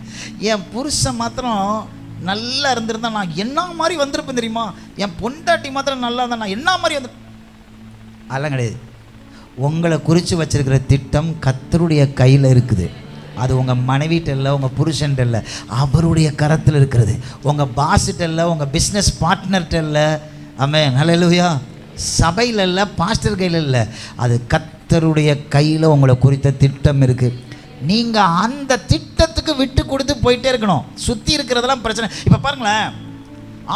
என் புருஷன் மாத்திரம் நல்லா இருந்திருந்தா நான் என்ன மாதிரி வந்திருப்பேன் தெரியுமா, என் பொண்டாட்டி மாத்திரம் நல்லா இருந்தா நான் என்ன மாதிரி வந்து, அதெல்லாம் கிடையாது. உங்களை குறித்து வச்சிருக்கிற திட்டம் கர்த்தருடைய கையில் இருக்குது. அது உங்கள் மனைவிட்ட இல்லை, உங்கள் புருஷன்ட்ட இல்லை, அவருடைய கரத்தில் இருக்கிறது. உங்கள் பாஸ்கிட்ட இல்லை, உங்கள் பிஸ்னஸ் பார்ட்னர்கிட்ட இல்லை. ஆமென், அல்லேலூயா. சபையில் இல்லை, பாஸ்டர் கையில் இல்லை, அது கர்த்தருடைய கையில் உங்களை குறித்த திட்டம் இருக்குது. நீங்கள் அந்த திட்டத்துக்கு விட்டு கொடுத்து போயிட்டே இருக்கணும். சுற்றி இருக்கிறதெல்லாம் பிரச்சனை. இப்போ பாருங்களேன்,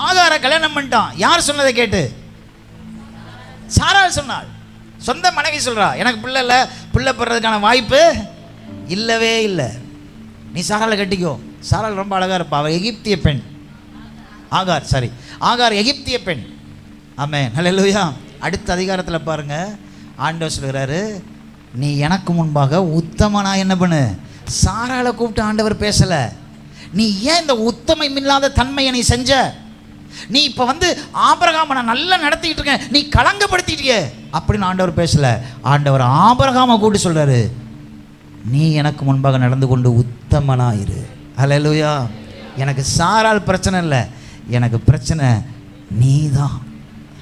ஆகார கல்யாணம் பண்ணிட்டான். யார் சொன்னதை கேட்டு? சாராள் சொன்னாள். சொந்த மனைவி சொல்கிறா, எனக்கு பிள்ளை இல்லை, பிள்ளை பெறதுக்கான வாய்ப்பு இல்லவே இல்லை, நீ சாராளை கட்டிக்கோ. சாராள் ரொம்ப அழகாக இருப்பா, அவள் எகிப்திய பெண். ஆகார் எகிப்திய பெண். ஆமென், அல்லேலூயா. அடுத்த அதிகாரத்தில் பாருங்க, ஆண்டவர் சொல்கிறாரு, நீ எனக்கு முன்பாக உத்தமனா என்ன பண்ணு. சாராளை கூப்பிட்டு ஆண்டவர் பேசலை, நீ ஏன் இந்த உத்தமம் இல்லாத தன்மையை நீ செஞ்ச? நீ இப்போ வந்து ஆபிரகாமை நான் நல்லா நடத்திக்கிட்டு இருக்கேன், நீ களங்கப்படுத்திட்டியே அப்படின்னு ஆண்டவர் பேசலை. ஆண்டவர் ஆபிரகாமை கூப்பிட்டு சொல்கிறாரு, நீ எனக்கு முன்பாக நடந்து கொண்டு உத்தமனாயிரு. அல்லேலூயா. எனக்கு சாராள் பிரச்சனை இல்லை, எனக்கு பிரச்சனை நீ தான்.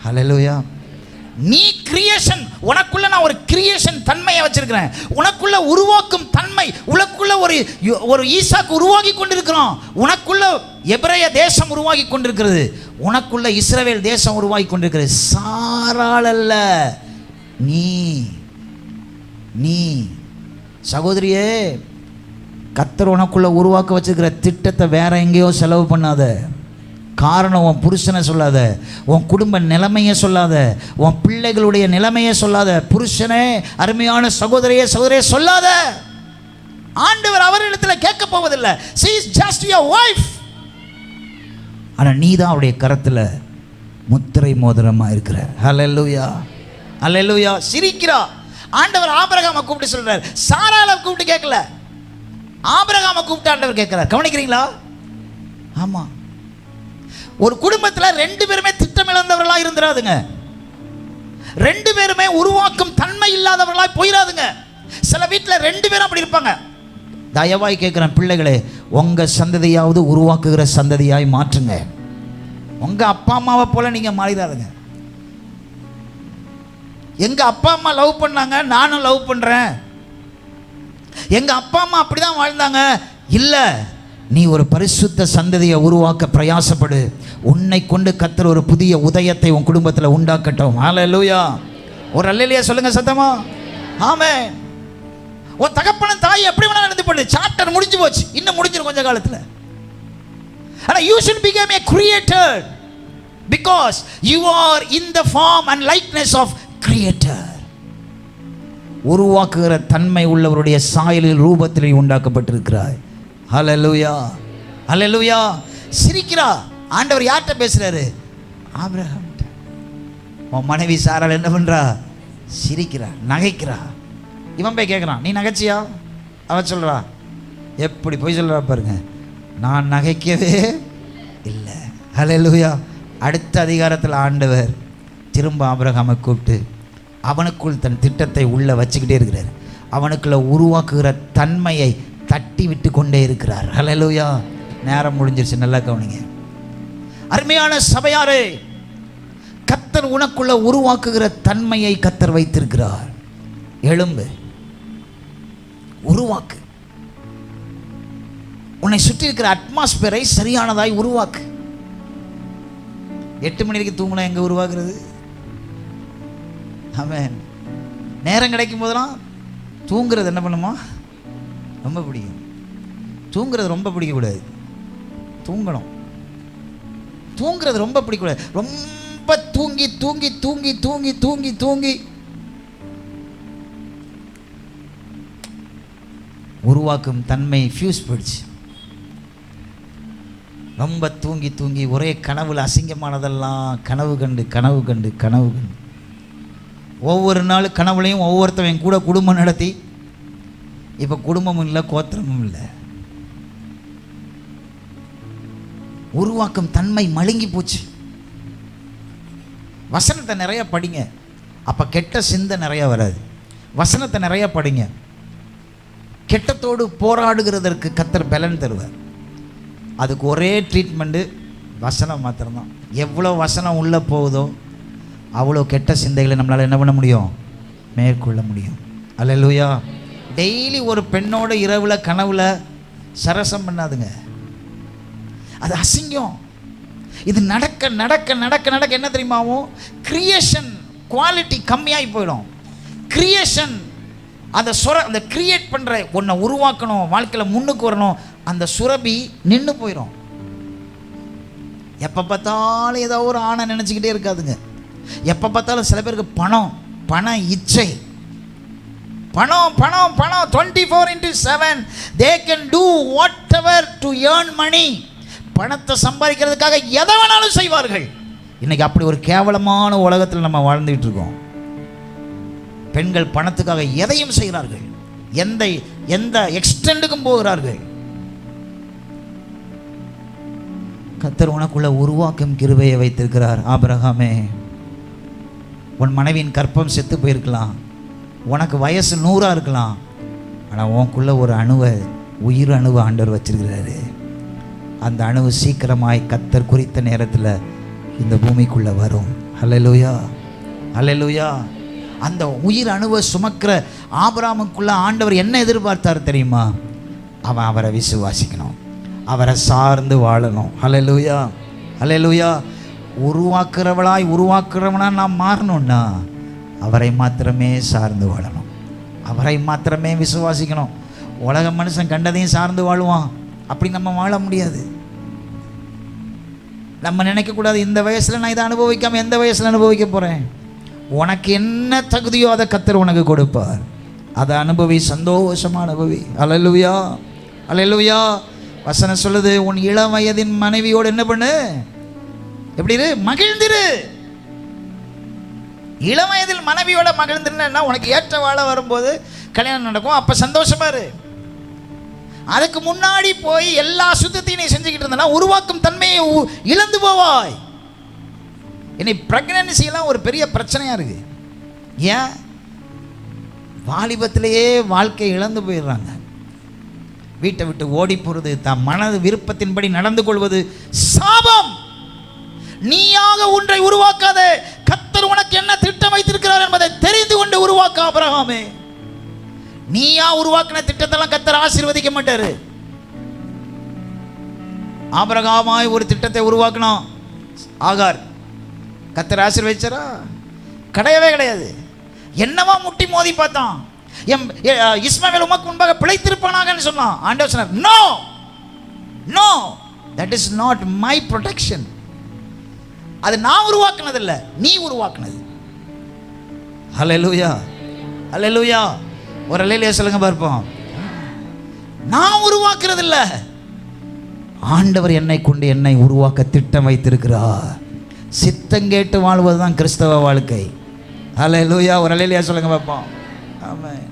அல்லேலூயா. நீ கிரியேஷன், உனக்குள்ள நான் ஒரு கிரியேஷன் தன்மையை வச்சிருக்கிறேன். உனக்குள்ள உருவாக்கும் தன்மை, உனக்குள்ள ஒரு ஈசாக்கு உருவாகி கொண்டிருக்கிறோம். உனக்குள்ள எபிரேய தேசம் உருவாகி கொண்டிருக்கிறது, உனக்குள்ள இஸ்ரவேல் தேசம் உருவாகி கொண்டிருக்கிறது. சாராள் அல்ல, நீ சகோதரியே, கர்த்தர் உனக்குள்ள உருவாக்க வச்சிருக்கிற திட்டத்தை வேற எங்கேயோ செலவு பண்ணாத. காரணம் உன் புருஷனை சொல்லாத, உன் குடும்ப நிலைமையை சொல்லாத, உன் பிள்ளைகளுடைய நிலைமையை சொல்லாத. புருஷனே, அருமையான சகோதரியே சொல்லாத. ஆண்டவர் அவரிடத்தில் கேட்க போவதில்லை. she is just your wife. ஆனால் நீ தான் அவருடைய கரத்தில் முத்திரை மோதிரமா இருக்கிற. அல்லேலூயா, அல்லேலூயா. சிரிக்கிறா. ஆண்டவர் ஆபிரகாமை கூப்பிட்டு சொல்றார், சாராளை கூப்பிட்டு கேட்கல, ஆபிரகாமை கூப்பிட்டு ஆண்டவர் கேட்கிறார். கவனிக்கிறீங்களா? ஆமா, ஒரு குடும்பத்தில் 2 பேருமே திட்டம் இழந்தவர்களா இருந்துராதுங்க. 2 பேருமே உருவாக்கும் தன்மை இல்லாதவர்களா போயிடாதுங்க. சில வீட்டில் 2 பேரும் அப்படி இருப்பாங்க. தயவாய் கேட்கிறேன் பிள்ளைகளே, உங்க சந்ததியாவது உருவாக்குகிற சந்ததியாய் மாற்றுங்க. உங்க அப்பா அம்மாவை போல நீங்க மாறிடாதுங்க. எங்க அப்பா அம்மா லவ் பண்ணாங்க, நானும் லவ் பண்றேன், எங்க அப்பா அம்மா அப்படிதான் வாழ்ந்தாங்க, இல்ல. நீ ஒரு பரிசுத்த சந்ததியை உருவாக்க பிரயாசப்படு. உன்னை கொண்டு கர்த்தர் ஒரு புதிய உதயத்தை உன் குடும்பத்தில் உண்டாக்கட்டும். அல்லேலூயா. ஒரு அல்லேலூயா சொல்லுங்க சத்தமா. ஆமென். உன் தகப்பனும் தாய் எப்படி வேணா நடந்து போடு, சாப்டர் முடிஞ்சு போச்சு, இன்னும் முடிஞ்சிரும் கொஞ்ச காலத்தில். ஆனா you should become a creator because you are in the form and likeness of creator. உருவாக்குகிற தன்மை உள்ளவருடைய சாயலில் ரூபத்தில் உண்டாக்கப்பட்டிருக்கிறாய். ஹல்லேலூயா, ஹல்லேலூயா. சிரிக்கிறா. ஆண்டவர் யார்கிட்ட பேசுறாரு? ஆபிரகாம். உன் மனைவி சாராள் என்ன பண்றா? சிரிக்கிறா, நகைக்கிறா. இவன் போய் கேட்குறான், நீ நகைச்சியா? அவன் சொல்றா, எப்படி போய் சொல்றா பாருங்க, நான் நகைக்கவே இல்லை. ஹல்லேலூயா. அடுத்த அதிகாரத்தில் ஆண்டவர் திரும்ப ஆபிரகாமை கூப்பிட்டு அவனுக்குள் தன் திட்டத்தை உள்ள வச்சுக்கிட்டே இருக்கிறார். அவனுக்குள்ள உருவாக்குகிற தன்மையை தட்டி விட்டு கொண்டே இருக்கிறார். ஹல்லேலூயா. நேரம் முடிஞ்சிருச்சு, நல்லா கவனிங்க. அருமையான சபையாரே, கர்த்தர் உனக்குள்ள உருவாக்குகிற தன்மையை கர்த்தர் வைத்திருக்கிறார். எழும்பு, உருவாக்கு. உன்னை சுற்றி இருக்கிற அட்மாஸ்பியரை சரியானதாய் உருவாக்கு. 8 மணி வரைக்கும் தூங்கினா எங்கே உருவாக்குறது? ஆமென். நேரம் கிடைக்கும் போதெல்லாம் தூங்குறது என்ன பண்ணுமா? ரொம்ப பிடிக்கும். தூங்குறது ரொம்ப பிடிக்கக்கூடாது. தூங்கணும். தூங்குறது ரொம்ப பிடிக்கக்கூடாது. ரொம்ப தூங்கி தூங்கி தூங்கி தூங்கி தூங்கி தூங்கி உருவாக்கும் தன்மை ஃபியூஸ் போயிடுச்சு. ரொம்ப தூங்கி தூங்கி ஒரே கனவுல அசிங்கமானதெல்லாம் கனவு கண்டு கனவு கண்டு கனவு கண்டு ஒவ்வொரு நாள் கனவுலையும் ஒவ்வொருத்தவன் கூட குடும்பம் நடத்தி இப்போ குடும்பமும் இல்லை, கோத்திரமும் இல்லை. உருவாக்கும் தன்மை மழுங்கி போச்சு. வசனத்தை நிறைய படிங்க, அப்போ கெட்ட சிந்தை நிறைய வராது. வசனத்தை நிறைய படிங்க. கெட்டத்தோடு போராடுகிறதற்கு கர்த்தர் பலன் தருவார். அதுக்கு ஒரே ட்ரீட்மெண்ட்டு வசனம் மாத்திரம்தான். எவ்வளோ வசனம் உள்ளே போகுதோ அவ்வளோ கெட்ட சிந்தைகளை நம்மளால் என்ன பண்ண முடியும்? மேற்கொள்ள முடியும். அல்லேலூயா. டெய்லி ஒரு பெண்ணோட இரவில் கனவுல சரசம் பண்ணாதுங்க, அது அசிங்கம். இது நடக்க நடக்க நடக்க நடக்க என்ன தெரியுமாவும்? கிரியேஷன் குவாலிட்டி கம்மியாகி போயிடும். கிரியேஷன் அந்த கிரியேட் பண்ணுற ஒன்றை உருவாக்கணும், வாழ்க்கையில் முன்னுக்கு வரணும், அந்த சுரபி நின்று போயிடும். எப்போ பார்த்தாலும் ஏதோ ஒரு ஆணை நினச்சிக்கிட்டே இருக்காதுங்க. எப்போ பார்த்தாலும் சில பேருக்கு பண இச்சை, பணம் பணம் பணம் 24/7 they can do whatever to earn money. பணத்தை சம்பாதிக்கிறதுக்காக எதை வேணாலும் செய்வார்கள். இன்னைக்கு அப்படி ஒரு கேவலமான உலகத்தில் நம்ம வாழ்ந்துகிட்டு இருக்கோம். பெண்கள் பணத்துக்காக எதையும் செய்கிறார்கள், எந்த எக்ஸ்டெண்டுக்கும் போகிறார்கள். கர்த்தர் உனக்குள்ள உருவாக்கும் கிருபையை வைத்திருக்கிறார். ஆபிரகாமே, உன் மனைவியின் கற்பம் செத்து போயிருக்கலாம், உனக்கு வயசு 100 இருக்கலாம், ஆனால் உனக்குள்ள ஒரு உயிர் அணுவை ஆண்டவர் வச்சிருக்கிறாரு. அந்த அணு சீக்கிரமாய் கர்த்தர் குறித்த நேரத்தில் இந்த பூமிக்குள்ளே வரும். அல்லேலூயா, அல்லேலூயா. அந்த உயிர் அணுவை சுமக்கிற ஆபிரகாமுக்குள்ள ஆண்டவர் என்ன எதிர்பார்த்தார் தெரியுமா? அவன் அவரை விசுவாசிக்கணும், அவரை சார்ந்து வாழணும். அல்லேலூயா, அல்லேலூயா. உருவாக்குறவனா நாம் மாறணும்னா அவரை மாத்திரமே சார்ந்து வாழணும், அவரை மாத்திரமே விசுவாசிக்கணும். உலக மனுஷன் கண்டதையும் சார்ந்து வாழுவான், அப்படி நம்ம வாழ முடியாது. நம்ம நினைக்கக்கூடாது இந்த வயசில் நான் இதை அனுபவிக்காமல் எந்த வயசில் அனுபவிக்க போகிறேன். உனக்கு என்ன தகுதியோ அதை கர்த்தர் உனக்கு கொடுப்பார். அதை அனுபவி, சந்தோஷமாக அனுபவி. அல்லேலூயா, அல்லேலூயா. வசனம் சொல்லுது, உன் இளம் வயதின் மனைவியோடு என்ன பண்ணு? எப்படி இரு? மகிழ்ந்திரு. இளம் வயதில் மனைவியோட மகிழ்ந்துருன்னா உனக்கு ஏற்ற வாழ வரும்போது கல்யாணம் நடக்கும், அப்போ சந்தோஷமா இரு. அதுக்கு முன்னாடி போய் எல்லா சுத்தத்தையும் நீ செஞ்சுக்கிட்டு இருந்தனா உருவாக்கும் தன்மையை இழந்து போவாய். இன்னைக்கு பிரெக்னன்சிலாம் ஒரு பெரிய பிரச்சனையாக இருக்குது. ஏன்? வாலிபத்திலேயே வாழ்க்கை இழந்து போயிடுறாங்க. வீட்டை விட்டு ஓடி போகிறது, தன் மனது விருப்பத்தின்படி நடந்து கொள்வது சாபம். நீயாக ஒன்றை உருவாக்காத, கர்த்தர் உனக்கு என்ன திட்டம் வைத்திருக்கிறார் என்பதை தெரிந்து கொண்டு உருவாக்க. ஆபிரகாமே, நீயா உருவாக்கின திட்டத்தெல்லாம் கர்த்தர் ஆசீர்வதிக்க மாட்டாரு. ஆபிரகாமாய் ஒரு திட்டத்தை உருவாக்கணும், ஆகார் கர்த்தர் ஆசீர்வதிச்சாரா? கிடையவே கிடையாது. என்னவா முட்டி மோதி பார்த்தான். இஸ்மாவேல் உமக்கு முன்பாக பிழைத்திருப்பானாகன்னு சொன்னான். ஆண்டவர் சொன்னார், no no, that is not my protection. அது நான் உருவாக்குனது இல்லை, நீ உருவாக்குனது. ஹல்லேலூயா, ஹல்லேலூயா. ஒரு அல்லேலூயா சொல்லுங்க பார்ப்போம். நான் உருவாக்குறது இல்லை, ஆண்டவர் என்னை கொண்டு என்னை உருவாக்க திட்டம் வைத்திருக்கிறார். சித்தம் கேட்டு வாழ்வது தான் கிறிஸ்தவ வாழ்க்கை. ஹல்லேலூயா. ஒரு அல்லேலூயா சொல்லுங்க பார்ப்போம். ஆமென்.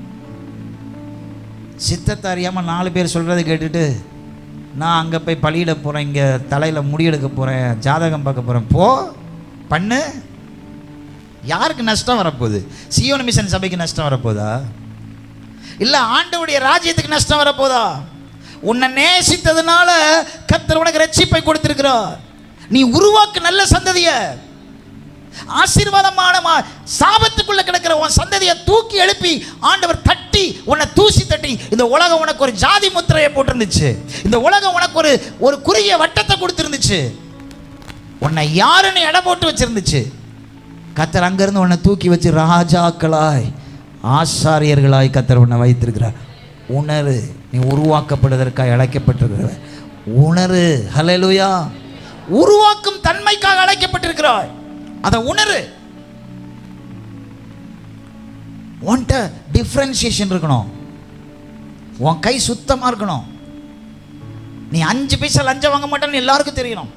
சித்தத்தை அறியாமல் 4 பேர் சொல்கிறத கேட்டுட்டு நான் அங்கே போய் பலியிட போகிறேன், இங்கே தலையில் முடியெடுக்க போகிறேன், ஜாதகம் பார்க்க போகிறேன், போ பண்ணு. யாருக்கு நஷ்டம் வரப்போகுது? சியோன் மிஷன் சபைக்கு நஷ்டம் வரப்போதா? இல்லை ஆண்டவருடைய ராஜ்யத்துக்கு நஷ்டம் வரப்போதா? உன்னை நேசித்ததுனால கர்த்தர் உனக்கு ரட்சிப்பை கொடுத்திருக்கிறார். நீ உருவாக்கு நல்ல சந்ததிய. ஆசீர்வாதமான சாபத்துக்குள்ள கிடக்கிற உன் சந்ததியை தூக்கி எழுப்பி ஆண்டவர் தட்டி தூசி, உன்னை தூசி தட்டி இந்த உலகம் உனக்கு ஒரு ஜாதி முத்திரையை போட்டிருந்துச்சு. இந்த உலகம் உனக்கு ஒரு குறுகிய வட்டத்தை கொடுத்துருந்துச்சு. உன்னை யாருன்னு எடை போட்டு வச்சிருந்துச்சு. கர்த்தர் அங்கிருந்து உன்னை தூக்கி வச்சு ராஜாக்களாய் ஆசாரியர்களாய் கர்த்தர் உன்னை வைத்திருக்கிறார். உணரு, நீ உருவாக்கப்படுவதற்காக அழைக்கப்பட்டிருக்கிற உணரு. ஹல்லேலூயா. உருவாக்கும் தன்மைக்காக அழைக்கப்பட்டிருக்கிறாய், அதை உணரு. உன்கிட்ட டிஃப்ரென்சியேஷன் இருக்கணும். உன் கை சுத்தமாக இருக்கணும். நீ 5 பைசா லஞ்சம் வாங்க மாட்டேன்னு எல்லாருக்கும் தெரியணும்.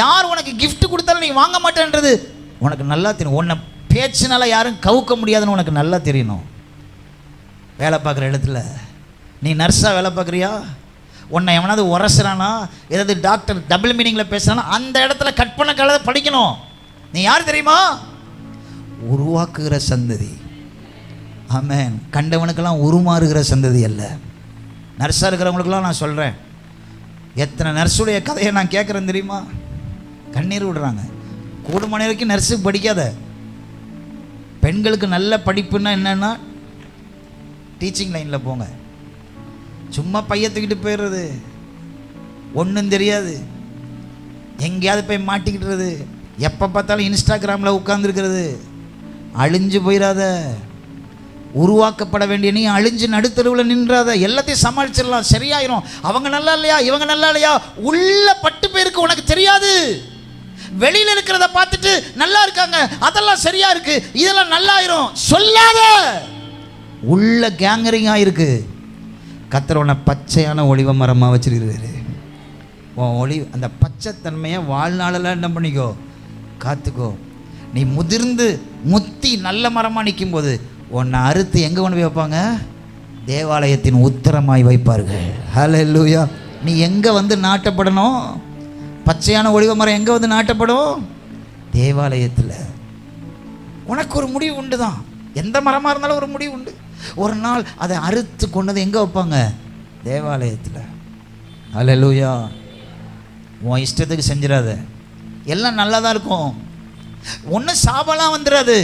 யார் உனக்கு கிஃப்ட் கொடுத்தாலும் நீ வாங்க மாட்டேன்றது உனக்கு நல்லா தெரியும். உன்னை பேச்சுனால யாரும் கவுக்க முடியாதுன்னு உனக்கு நல்லா தெரியணும். வேலை பார்க்குற இடத்துல நீ நர்ஸாக வேலை பார்க்குறியா, உன்னை எவனாவது உரசுறானா, ஏதாவது டாக்டர் டபுள் மீனிங்கில் பேசுறானா, அந்த இடத்துல கட் பண்ண கலதை படிக்கணும். நீ யார் தெரியுமா? உருவாக்குகிற சந்ததி. ஆமென். கண்டவனுக்கெல்லாம் உருமாறுகிற சந்ததி அல்ல. நர்ஸாக இருக்கிறவங்களுக்கெல்லாம் நான் சொல்கிறேன், எத்தனை நர்ஸுடைய கதையை நான் கேட்குறேன் தெரியுமா? கண்ணீர் விடுறாங்க. கூடுமான வரைக்கும் நர்ஸுக்கு படிக்காத. பெண்களுக்கு நல்ல படிப்புன்னா என்னென்னா டீச்சிங் லைனில் போங்க. சும்மா பையத்துக்கிட்டு போயிடுறது, ஒன்றும் தெரியாது, எங்கேயாவது போய் மாட்டிக்கிட்டுறது, எப்போ பார்த்தாலும் இன்ஸ்டாகிராமில் உட்காந்துருக்கிறது. அழிஞ்சு போயிடாத. உருவாக்கப்பட வேண்டிய நீ அழிஞ்சு நடுத்தருவில் நின்றாத. எல்லாத்தையும் சமாளிச்சிடலாம், சரியாயிரும். அவங்க நல்லா இல்லையா, இவங்க நல்லா இல்லையா, உள்ள பட்டு பேருக்கு உனக்கு தெரியாது. வெளியில் இருக்கிறத பார்த்துட்டு நல்லா இருக்காங்க, அதெல்லாம் சரியா இருக்கு, இதெல்லாம் நல்லாயிரும் சொல்லாத. உள்ள கேங்கரிங்காக இருக்கு. கர்த்தர் உன்னை பச்சையான ஒளிவ மரமாக வச்சிருக்கிறாரு. உன் அந்த பச்சைத்தன்மையை வாழ்நாளெல்லாம் என்ன பண்ணிக்கோ, காத்துக்கோ. நீ முதிர்ந்து முத்தி நல்ல மரமாக நிற்கும் போது உன்னை அறுத்து எங்கே கொண்டு போய் வைப்பாங்க? தேவாலயத்தின் உத்தரமாய் வைப்பார்கள். ஹல்லேலூயா. நீ எங்கே வந்து நாட்டப்படணும்? பச்சையான ஒளிவ மரம் எங்கே வந்து நாட்டப்படும்? தேவாலயத்தில். உனக்கு ஒரு முடிவு உண்டு தான். எந்த மரமாக இருந்தாலும் ஒரு முடிவு உண்டு. ஒரு நாள் அதை அறுத்து கொண்டது எங்கே வைப்பாங்க? தேவாலயத்தில். ஹல்லேலூயா. உன் இஷ்டத்துக்கு செஞ்சிடாத. எல்லாம் நல்லா தான் இருக்கும், ஒன்றும் சாபலாம் வந்துடாது.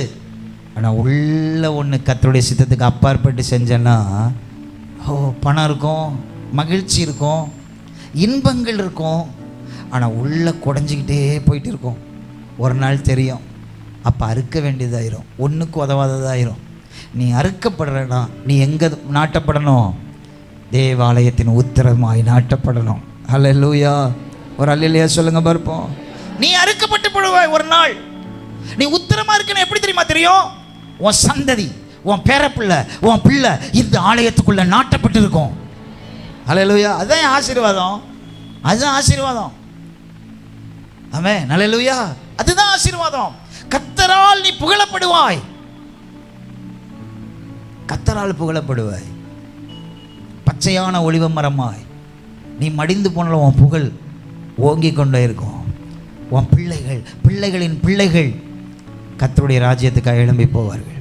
ஆனால் உள்ள ஒன்று கர்த்தருடைய சித்தத்துக்கு அப்பாற்பட்டு செஞ்சேன்னா பணம் இருக்கும், மகிழ்ச்சி இருக்கும், இன்பங்கள் இருக்கும். ஆனால் உள்ளே குடஞ்சிக்கிட்டே போயிட்டு இருக்கும். ஒரு நாள் தெரியும், அப்போ அறுக்க வேண்டியதாயிரும், ஒன்றுக்கு உதவாததாயிரும். நீ அறுக்கப்படுறனா நீ எங்கே நாட்டப்படணும்? தேவாலயத்தின் உத்தரமாய் நாட்டப்படணும். ஹல்லேலூயா. ஒரு அல்லேலூயா சொல்லுங்க பார்ப்போம். நீ அறுக்கப்பட்டு போடுவாய் ஒரு நாள். நீ உத்தரமா இருக்குன்னு எப்படி தெரியுமா தெரியும்? உன் சந்ததி, உன் பேரப்பிள்ளை, உன் பிள்ளை இந்த ஆலயத்துக்குள்ள நாட்டப்பட்டு இருக்கும். ஹல்லேலூயா. அதுதான் ஆசீர்வாதம், அதுதான் ஆசீர்வாதம். ஆமென். ஹல்லேலூயா. அதுதான் ஆசீர்வாதம். கர்த்தரால் நீ புகழப்படுவாய், கர்த்தரால் புகழப்படுவாய். பச்சையான ஒளிவ மரமாய் நீ மடிந்து போனாலும் உன் புகழ் ஓங்கி கொண்டே இருக்கும். உன் பிள்ளைகள், பிள்ளைகளின் பிள்ளைகள் கர்த்தருடைய ராஜ்யத்துக்காக எழும்பி போவார்கள்.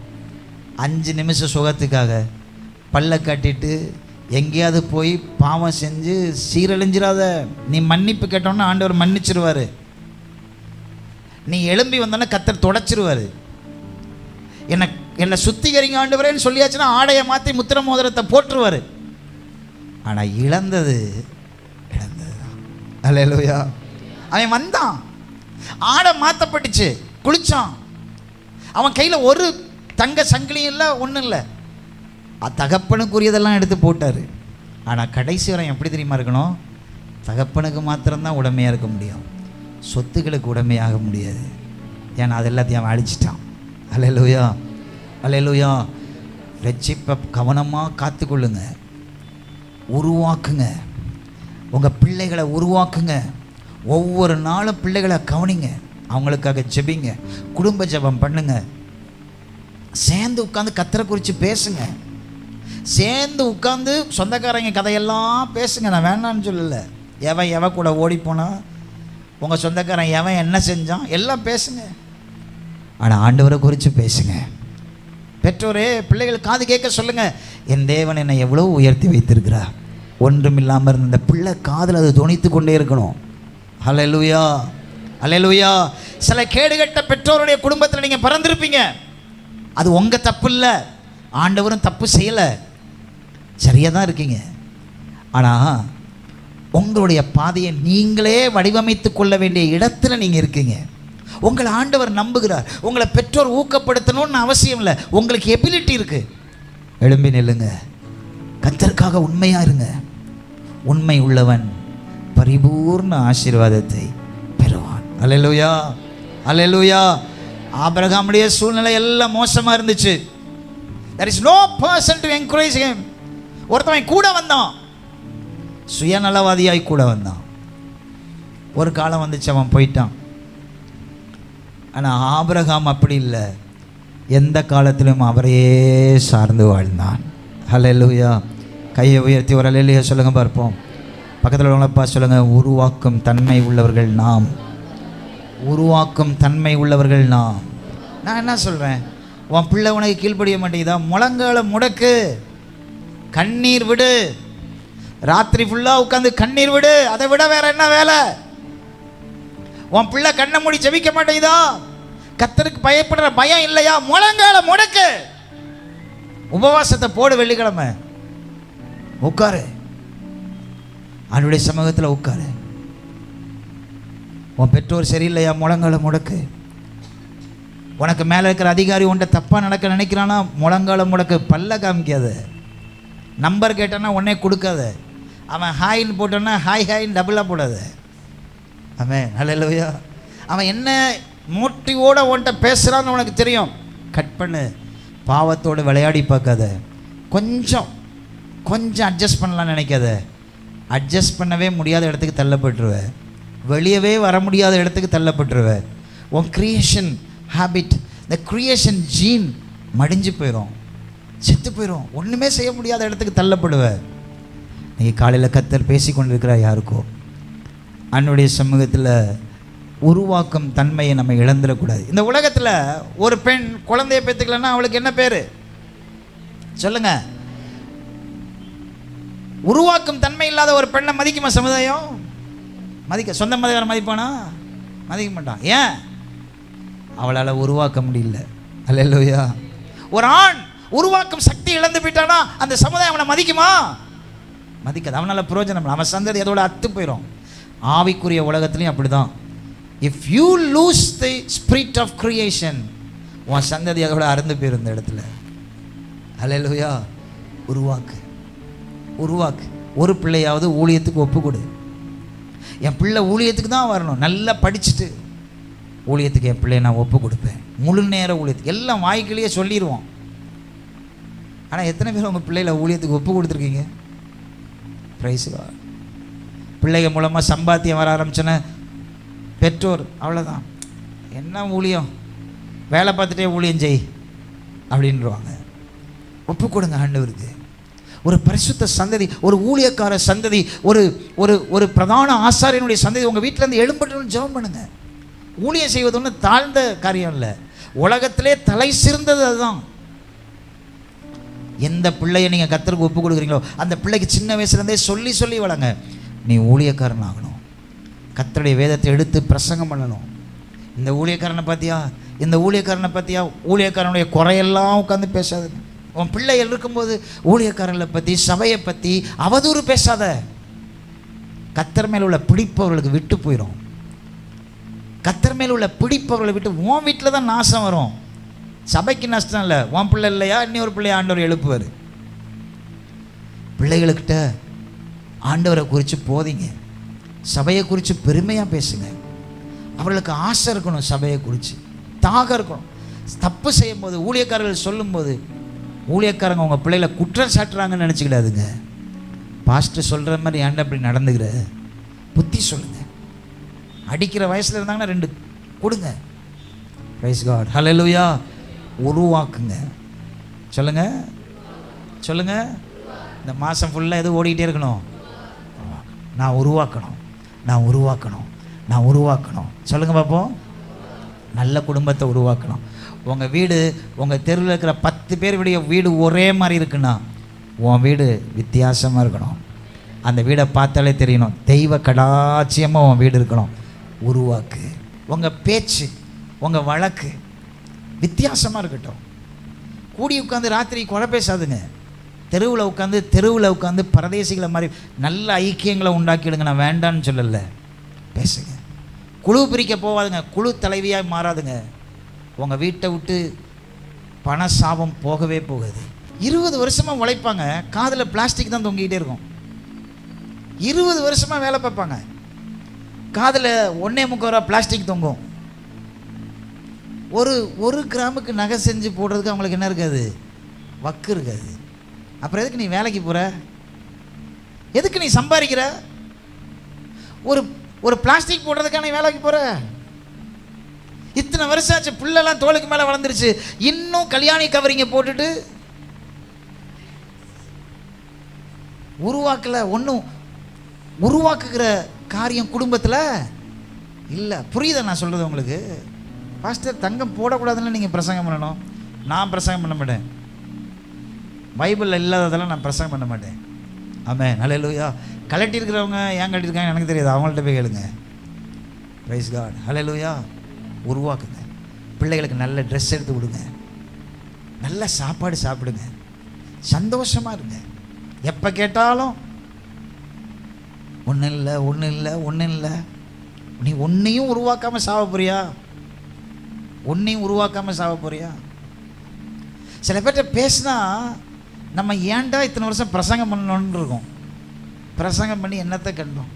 5 நிமிஷம் சுகத்துக்காக பல்ல கட்டிட்டு எங்கேயாவது போய் பாவம் செஞ்சு சீரழிஞ்சிடாத. நீ மன்னிப்பு கேட்டோன்னா ஆண்டவர் மன்னிச்சிருவார். நீ எழும்பி வந்தோன்னா கர்த்தர் தொடச்சிருவார். என்னை சுத்திகரிங்க ஆண்டவரேன்னு சொல்லியாச்சுன்னா ஆடையை மாற்றி முத்திர மோதிரத்தை போட்டுருவார். ஆனால் இழந்தது தான். ஹல்லேலூயா. அவன் வந்தான், ஆடை மாற்றப்பட்டுச்சு, குளிச்சான். அவன் கையில் ஒரு தங்க சங்கிலியும் இல்லை, ஒன்றும் இல்லை. தகப்பனுக்குரியதெல்லாம் எடுத்து போட்டார். ஆனால் கடைசி வரை எப்படி தெரியுமா இருக்கணும்? தகப்பனுக்கு மாத்திரம்தான் உடமையாக இருக்க முடியும், சொத்துக்களுக்கு உடமையாக முடியாது. ஏன்னா அது எல்லாத்தையும் அவன் அழிச்சிட்டான். ஹல்லேலூயா. ஹல்லேலூயா. ரட்சிப்பை கவனமாக காத்துக்கொள்ளுங்க, உருவாக்குங்க. உங்கள் பிள்ளைகளை உருவாக்குங்க. ஒவ்வொரு நாளும் பிள்ளைகளை கவனிங்க, அவங்களுக்காக ஜெபிங்க, குடும்ப ஜெபம் பண்ணுங்க. சேர்ந்து உட்காந்து கர்த்தரை குறித்து பேசுங்க. சேர்ந்து உட்காந்து சொந்தக்காரங்க கதையெல்லாம் பேசுங்க. நான் வேணான்னு சொல்லலை. எவன் கூட ஓடி போனால், உங்கள் சொந்தக்காரன் எவன் என்ன செஞ்சான், எல்லாம் பேசுங்க. ஆனால் ஆண்டவரை குறித்து பேசுங்க. பெற்றோரே பிள்ளைகள் காது கேட்க சொல்லுங்க. என் தேவன் என்னை எவ்வளோ உயர்த்தி வைத்திருக்கிறா. ஒன்றும் இல்லாமல் இருந்த இந்த பிள்ளை காதில் அது துணித்து கொண்டே இருக்கணும். ஹல்லேலூயா. ஹல்லேலூயா. சில கேடுகட்ட பெற்றோருடைய குடும்பத்தில் நீங்கள் பிறந்திருப்பீங்க. அது உங்கள் தப்பு இல்லை, ஆண்டவரும் தப்பு செய்யலை. சரியாக தான் இருக்கீங்க. ஆனால் உங்களுடைய பாதையை நீங்களே வடிவமைத்து கொள்ள வேண்டிய இடத்துல நீங்கள் இருக்கீங்க. உங்களை ஆண்டவர் நம்புகிறார். உங்களை பெற்றோர் ஊக்கப்படுத்தணும்னு அவசியம் இல்லை. உங்களுக்கு எபிலிட்டி இருக்குது. எழும்பி நில்லுங்க. கர்த்தருக்காக உண்மையாக இருங்க. உண்மை உள்ளவன் பரிபூர்ண ஆசீர்வாதத்தை பெறுவான். அல்லேலூயா, அல்லேலூயா. ஆபிரகாமுடைய சூழ்நிலை எல்லாம் மோசமாக இருந்துச்சு. there is no person to encourage him. ஒருத்தவன் கூட வந்தான், சுயநலவாதியாய் கூட வந்தான். ஒரு காலம் வந்துச்சு, அவன் போயிட்டான். ஆனால் ஆபிரகாம் அப்படி இல்லை. எந்த காலத்திலும் அவரையே சார்ந்து வாழ்ந்தான். ஹல்லேலூயா. கையை உயர்த்தி ஒரு அல்லேலூயா சொல்லுங்க பார்ப்போம். பக்கத்தில் உள்ளப்பா சொல்லுங்க, உருவாக்கும் தன்மை உள்ளவர்கள் நாம். உருவாக்கும் தன்மை உள்ளவர்கள் நாம். நான் என்ன சொல்கிறேன், உன் பிள்ளை உனக்கு கீழ்ப்படிய மாட்டேங்குதா, முழங்கால முடக்கு, கண்ணீர் விடு. ராத்திரி ஃபுல்லாக உட்காந்து கண்ணீர் விடு. அதை விட வேற என்ன வேலை? உன் பிள்ளை கண்ணை மூடி ஜெபிக்க மாட்டேங்குதா, கர்த்தருக்கு பயப்படுற பயம் இல்லையா, முழங்கால முடக்கு. உபவாசத்தை போடு. வெள்ளிக்கிழமை உட்காரு, அவனுடைய சமூகத்தில் உட்காரு. உன் பெற்றோர் சரியில்லையா, முழங்கால முடக்கு. உனக்கு மேலே இருக்கிற அதிகாரி உன்ட்ட தப்பாக நடக்க நினைக்கிறானா, முழங்கால முடக்கு. பல்ல காமிக்காத. நம்பர் கேட்டானா உடனே கொடுக்காத. அவன் ஹாயின்னு போட்டான்னா ஹாய் ஹாயின்னு டபுளாக போடாத. அவன் ஹல்லேலூயா. அவன் என்ன மோட்டிவோடு உன்ட்ட பேசுகிறான்னு உனக்கு தெரியும். கட் பண்ணு. பாவத்தோடு விளையாடி பார்க்காத. கொஞ்சம் அட்ஜஸ்ட் பண்ணலான்னு நினைக்காத. அட்ஜஸ்ட் பண்ணவே முடியாத இடத்துக்கு தள்ளப்பட்டுருவேன். வெளியவே வர முடியாத இடத்துக்கு தள்ளப்பட்டுருவேன். உன் க்ரியேஷன் ஹேபிட், இந்த க்ரியேஷன் ஜீன் மடிஞ்சு போயிடும், செத்து போயிடும். ஒன்றுமே செய்ய முடியாத இடத்துக்கு தள்ளப்படுவேன். நீங்கள் காலையில் கர்த்தர் பேசி கொண்டிருக்கிறார் யாருக்கோ. அவனுடைய சமூகத்தில் உருவாக்கும் தன்மையை நம்ம இழந்துடக்கூடாது. இந்த உலகத்தில் ஒரு பெண் குழந்தைய பெற்றுக்கலன்னா அவளுக்கு என்ன பேர் சொல்லுங்க? உருவாக்கும் தன்மை இல்லாத ஒரு பெண்ணை மதிக்குமா சமுதாயம்? மதிக்க. சொந்த மதக்காரன் மதிப்பானா? மதிக்க மாட்டான். ஏன்? அவளால் உருவாக்க முடியல. அல்லேலூயா. ஒரு ஆண் உருவாக்கும் சக்தி இழந்து போயிட்டானா அந்த சமுதாயம் அவனை மதிக்குமா? மதிக்காது. அவனால் பிரயோஜனம். அவன் சந்ததி அதோட அத்து போயிடும். ஆவிக்குரிய உலகத்துலையும் அப்படி தான். If you lose the spirit of creation, உன் சந்ததி அதோட அறுந்து போயிடும் இந்த இடத்துல. அல்லேலூயா. உருவாக்கு. ஒரு பிள்ளையாவது ஊழியத்துக்கு ஒப்பு கொடு. என் பிள்ளை ஊழியத்துக்கு தான் வரணும். நல்லா படிச்சுட்டு ஊழியத்துக்கு என் பிள்ளையை நான் ஒப்பு கொடுப்பேன். முழு நேர ஊழியத்துக்கு. எல்லாம் வாய்க்கிலேயே சொல்லிடுவோம். ஆனால் எத்தனை பேர் உங்கள் பிள்ளைகளை ஊழியத்துக்கு ஒப்பு கொடுத்துருக்கீங்க? Praise God. பிள்ளைகள் மூலமாக சம்பாத்தியம் வர ஆரம்பிச்சோன்னா பெற்றோர் அவ்வளோதான், என்ன ஊழியம், வேலை பார்த்துட்டே ஊழியம் செய் அப்படின்றாங்க. ஒப்பு கொடுங்க ஆண்டவருக்கு. ஒரு பரிசுத்த சந்ததி, ஒரு ஊழியக்கார சந்ததி, ஒரு ஒரு ஒரு பிரதான ஆசாரியனுடைய சந்ததி உங்கள் வீட்டிலேருந்து எழும்பட்டுன்னு ஜெபம் பண்ணுங்க. ஊழியம் செய்வது ஒன்றும் தாழ்ந்த காரியம் இல்லை. உலகத்திலே தலை சிறந்தது அதுதான். எந்த பிள்ளையை நீங்கள் கர்த்தருக்கு ஒப்பு கொடுக்குறீங்களோ அந்த பிள்ளைக்கு சின்ன வயசுலேருந்தே சொல்லி சொல்லி வளங்க. நீ ஊழியக்காரன் ஆகணும், கர்த்தருடைய வேதத்தை எடுத்து பிரசங்கம் பண்ணணும். இந்த ஊழியக்காரனை பார்த்தியா, ஊழியக்காரனுடைய குறையெல்லாம் உட்காந்து பேசாது. உன் பிள்ளைகள் இருக்கும்போது ஊழியக்காரர்களை பற்றி, சபையை பற்றி அவதூறு பேசாத. கர்த்தர் மேல் உள்ள பிடிப்பு அவர்களுக்கு விட்டு போயிடும். கர்த்தர் மேல் உள்ள பிடிப்பு அவர்களை விட்டு, உன் வீட்டில் தான் நாசம் வரும். சபைக்கு நஷ்டம் இல்லை. உன் பிள்ளை இல்லையா, இன்னொரு பிள்ளைய ஆண்டவர் எழுப்புவார். பிள்ளைகளுக்கிட்ட ஆண்டவரை குறித்து போதிங்க. சபையை குறித்து பெருமையாக பேசுங்க. அவர்களுக்கு ஆசை இருக்கணும், சபையை குறித்து தாகம் இருக்கணும். தப்பு செய்யும் போது ஊழியக்காரர்கள் சொல்லும்போது ஊழியக்காரங்க உங்கள் பிள்ளைகளை குற்றம் சாட்டுறாங்கன்னு நினச்சிக்கிடாதுங்க. பாஸ்டர் சொல்கிற மாதிரி ஏன்டா அப்படி நடந்துக்கிற, புத்தி சொல்லுங்கள். அடிக்கிற வயசில் இருந்தாங்கன்னா 2 கொடுங்க. Praise God. ஹல்லேலூயா. உருவாக்குங்க. சொல்லுங்க. இந்த மாதம் ஃபுல்லாக எதுவும் ஓடிக்கிட்டே இருக்கணும். நான் உருவாக்கணும். சொல்லுங்க பார்ப்போம். நல்ல குடும்பத்தை உருவாக்கணும். உங்கள் வீடு, உங்கள் தெருவில் இருக்கிற 10 பேருடைய வீடு ஒரே மாதிரி இருக்குன்னா உன் வீடு வித்தியாசமாக இருக்கணும். அந்த வீடை பார்த்தாலே தெரியணும். தெய்வ கடாட்சியமாக உன் வீடு இருக்கணும். உருவாக்கு. உங்கள் பேச்சு, உங்கள் வழக்கு வித்தியாசமாக இருக்கட்டும். கூடி உட்காந்து ராத்திரி குறை பேசாதுங்க. தெருவில் உட்காந்து பரதேசிகளை மாதிரி நல்ல ஐக்கியங்களை உண்டாக்கிடுங்க. நான் வேண்டான்னு சொல்லலை, பேசுங்க. குழு பிரிக்க போகாதுங்க, குழு தலைவியாக மாறாதுங்க. உங்கள் வீட்டை விட்டு பண சாபம் போகவே போகாது. 20 வருஷமாக உழைப்பாங்க, காதில் பிளாஸ்டிக் தான் தொங்கிக்கிட்டே இருக்கும். 20 வருஷமாக வேலை பார்ப்பாங்க, காதில் 1.25 ரூபா பிளாஸ்டிக் தொங்கும். ஒரு கிராமுக்கு நகை செஞ்சு போடுறதுக்கு அவங்களுக்கு என்ன இருக்காது, வக்கு இருக்காது. அப்புறம் எதுக்கு நீ வேலைக்கு போகிற, எதுக்கு நீ சம்பாதிக்கிற? ஒரு பிளாஸ்டிக் போடுறதுக்கான நீ வேலைக்கு போகிற? இத்தனை வருஷம் ஆச்சு, புல்லெல்லாம் தோலுக்கு மேலே வளர்ந்துருச்சு, இன்னும் கல்யாணி கவரிங்க போட்டுட்டு ஒன்றும் உருவாக்குகிற காரியம் குடும்பத்தில் இல்லை. புரியுதா நான் சொல்கிறது உங்களுக்கு? பாஸ்டர் தங்கம் போடக்கூடாதுன்னு நீங்கள் பிரசங்கம் பண்ணணும். நான் பிரசங்கம் பண்ண மாட்டேன், பைபிளில் இல்லாததெல்லாம் நான் பிரசங்கம் பண்ண மாட்டேன். ஆமென், ஹல்லேலூயா. கலட்டியிருக்கிறவங்க ஏன் கட்டியிருக்காங்க எனக்கு தெரியாது, அவங்கள்ட்ட போய் கேளுங்க. Price God, hallelujah. உருவாக்குங்க, பிள்ளைகளுக்கு நல்ல ட்ரெஸ் எடுத்து கொடுங்க, நல்ல சாப்பாடு சாப்பிடுங்க, சந்தோஷமாக இருங்க. எப்போ கேட்டாலும் ஒன்றும் இல்லை. நீ ஒன்றையும் உருவாக்காமல் சாவ போறியா? சில பேர்கிட்ட பேசினா நம்ம ஏன்டா இத்தனை வருஷம் பிரசங்கம் பண்ணணுன்னு இருக்கோம். பிரசங்கம் பண்ணி என்னத்தை கண்டோம்?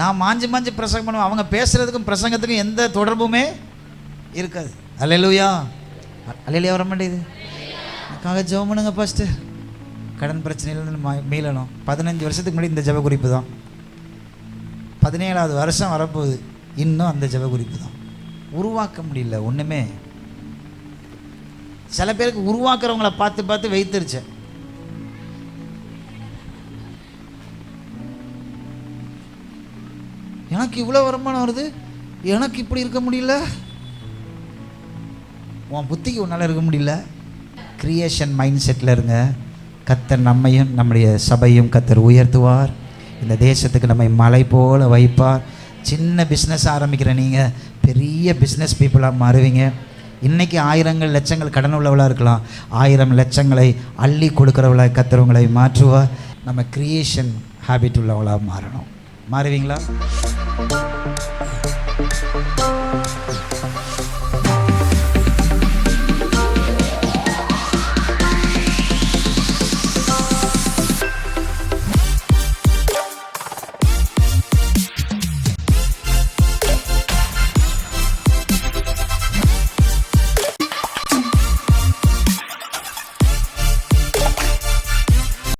நான் மாஞ்சு பிரசங்கம் பண்ணுவேன், அவங்க பேசுகிறதுக்கும் பிரசங்கத்துக்கும் எந்த தொடர்புமே இருக்காது. அல்லேலூயா, அல்லேலூயா. வர மாட்டேங்குது. அதுக்காக ஜெபம் பண்ணுங்க பாஸ்டர், கடன் பிரச்சனையிலேருந்து மீளணும். 15 வருஷத்துக்கு முன்னாடி இந்த ஜெப குறிப்பு தான், 17வது வருஷம் வரப்போகுது, இன்னும் அந்த ஜெப குறிப்பு தான். உருவாக்க முடியல ஒன்றுமே. சில பேருக்கு உருவாக்குறவங்கள பார்த்து வைத்திருச்சேன். எனக்கு இவ்வளோ வருமானம் வருது, எனக்கு இப்படி இருக்க முடியல. உன் புத்திக்கு உன்னால் இருக்க முடியல. கிரியேஷன் மைண்ட் செட்டில் இருங்க. கர்த்தர் நம்மையும் நம்முடைய சபையும் கர்த்தர் உயர்த்துவார். இந்த தேசத்துக்கு நம்மை மலை போல வைப்பார். சின்ன பிஸ்னஸ் ஆரம்பிக்கிற நீங்கள் பெரிய பிஸ்னஸ் பீப்புளாக மாறுவீங்க. இன்றைக்கி 1000 லட்சங்கள் கடன் உள்ளவளாக இருக்கலாம், 1000 லட்சங்களை அள்ளி கொடுக்குறவளாக கர்த்தர் மாற்றுவார். நம்ம கிரியேஷன் ஹேபிட் உள்ளவளாக மாறணும். மாறுவீங்களா?